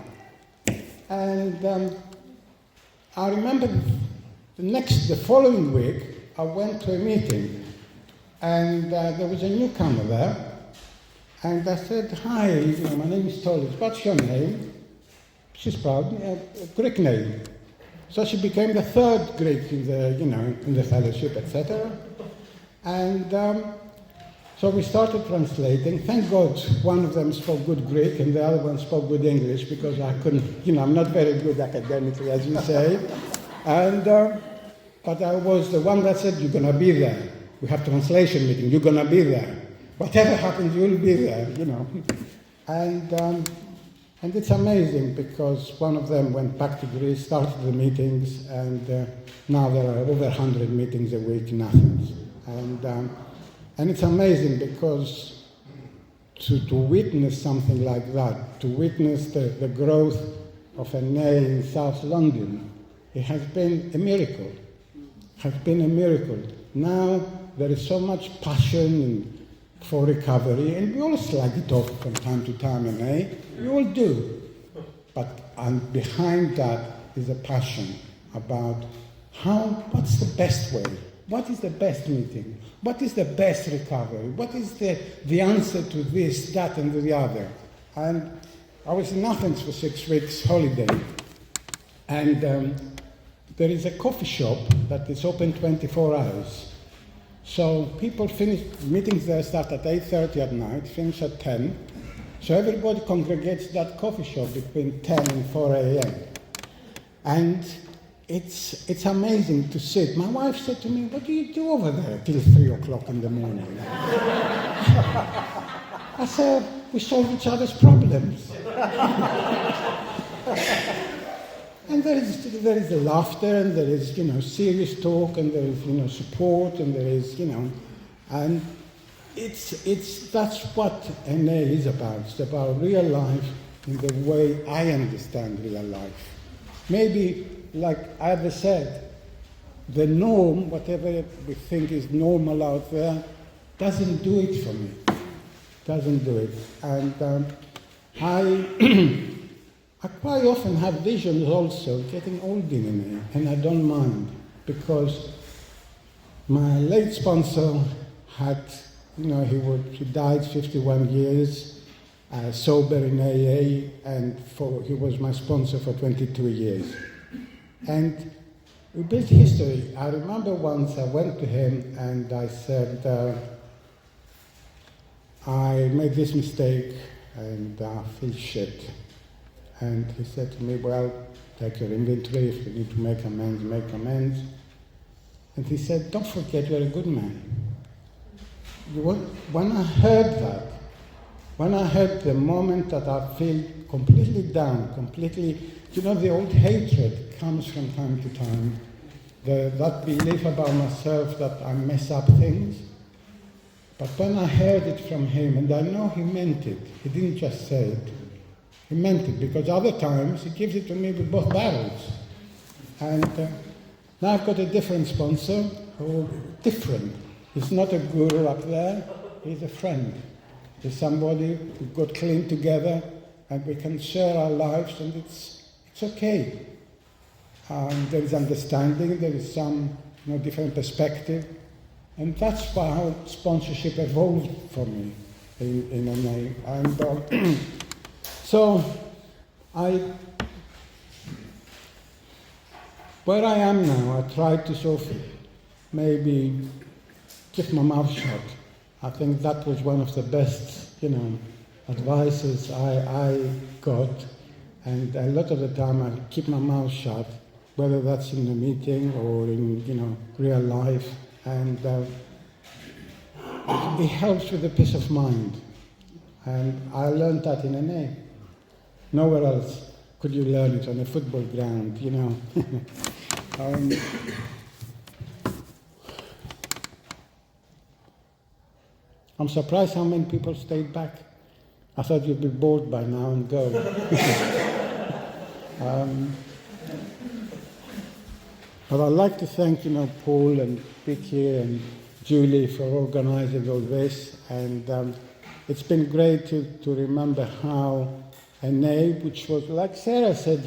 And I remember the following week, I went to a meeting, and there was a newcomer there, and I said, hi, you know, my name is Tolis, what's your name? She's proud, a Greek name. So she became the third Greek in the, you know, in the fellowship, etc. And so we started translating. Thank God one of them spoke good Greek and the other one spoke good English, because I couldn't, you know, I'm not very good academically, as you say. And, but I was the one that said, you're going to be there. We have translation meeting, you're going to be there. Whatever happens, you'll be there, you know. And it's amazing, because one of them went back to Greece, started the meetings, and now there are over 100 meetings a week in Athens. And it's amazing, because to witness something like that, to witness the growth of UKNA in South London, it has been a miracle. Has been a miracle. Now there is so much passion for recovery, and we all slug it off from time to time, we all do. But behind that is a passion about what's the best way, what is the best meeting, what is the best recovery, what is the answer to this, that, and the other. And I was in Athens for 6 weeks holiday, and there is a coffee shop that is open 24 hours. So people finish, meetings there start at 8:30 at night, finish at 10. So everybody congregates at that coffee shop between 10 and 4 a.m. And it's amazing to sit. My wife said to me, what do you do over there till 3 o'clock in the morning? I said, we solve each other's problems. And there is the laughter, and there is, you know, serious talk, and there is, you know, support, and there is, you know, and that's what UKNA is about. It's about real life in the way I understand real life. Maybe, like I said, the norm, whatever we think is normal out there, doesn't do it for me. Doesn't do it. And I quite often have visions also getting old in UKNA, and I don't mind, because my late sponsor had, you know, he died 51 years, sober in AA, and he was my sponsor for 22 years. And we built history. I remember once I went to him and I said, I made this mistake and I feel shit. And he said to me, well, take your inventory. If you need to make amends, make amends. And he said, don't forget you're a good man. When I heard that, when I heard the moment that I feel completely down, completely, you know, the old hatred comes from time to time, that belief about myself that I mess up things. But when I heard it from him, and I know he meant it, he didn't just say it, he meant it, because other times he gives it to me with both barrels. And now I've got a different sponsor, different. He's not a guru up there, he's a friend. He's somebody who got clean together and we can share our lives and it's okay. There is understanding, there is some different perspective, and that's how sponsorship evolved for me in NA. And so where I am now, I try to sort of maybe keep my mouth shut. I think that was one of the best, advices I got, and a lot of the time I keep my mouth shut, whether that's in a meeting or in real life, and it helps with the peace of mind. And I learned that in NA. Nowhere else could you learn it on a football ground, I'm surprised how many people stayed back. I thought you'd be bored by now and go. But I'd like to thank, Paul and Vicky and Julie for organising all this. And it's been great to remember how NA, which was, like Sarah said,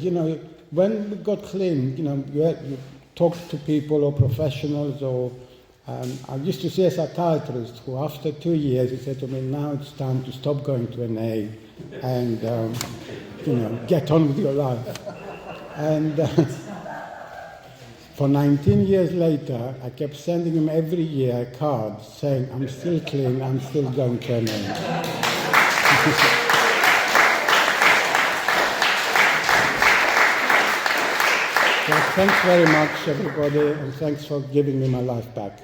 when we got clean, you talked to people or professionals or I used to see a psychiatrist who, after 2 years, he said to me, now it's time to stop going to NA and, get on with your life. And for 19 years later, I kept sending him every year a card saying, I'm still clean, I'm still going to NA. So thanks very much, everybody, and thanks for giving me my life back.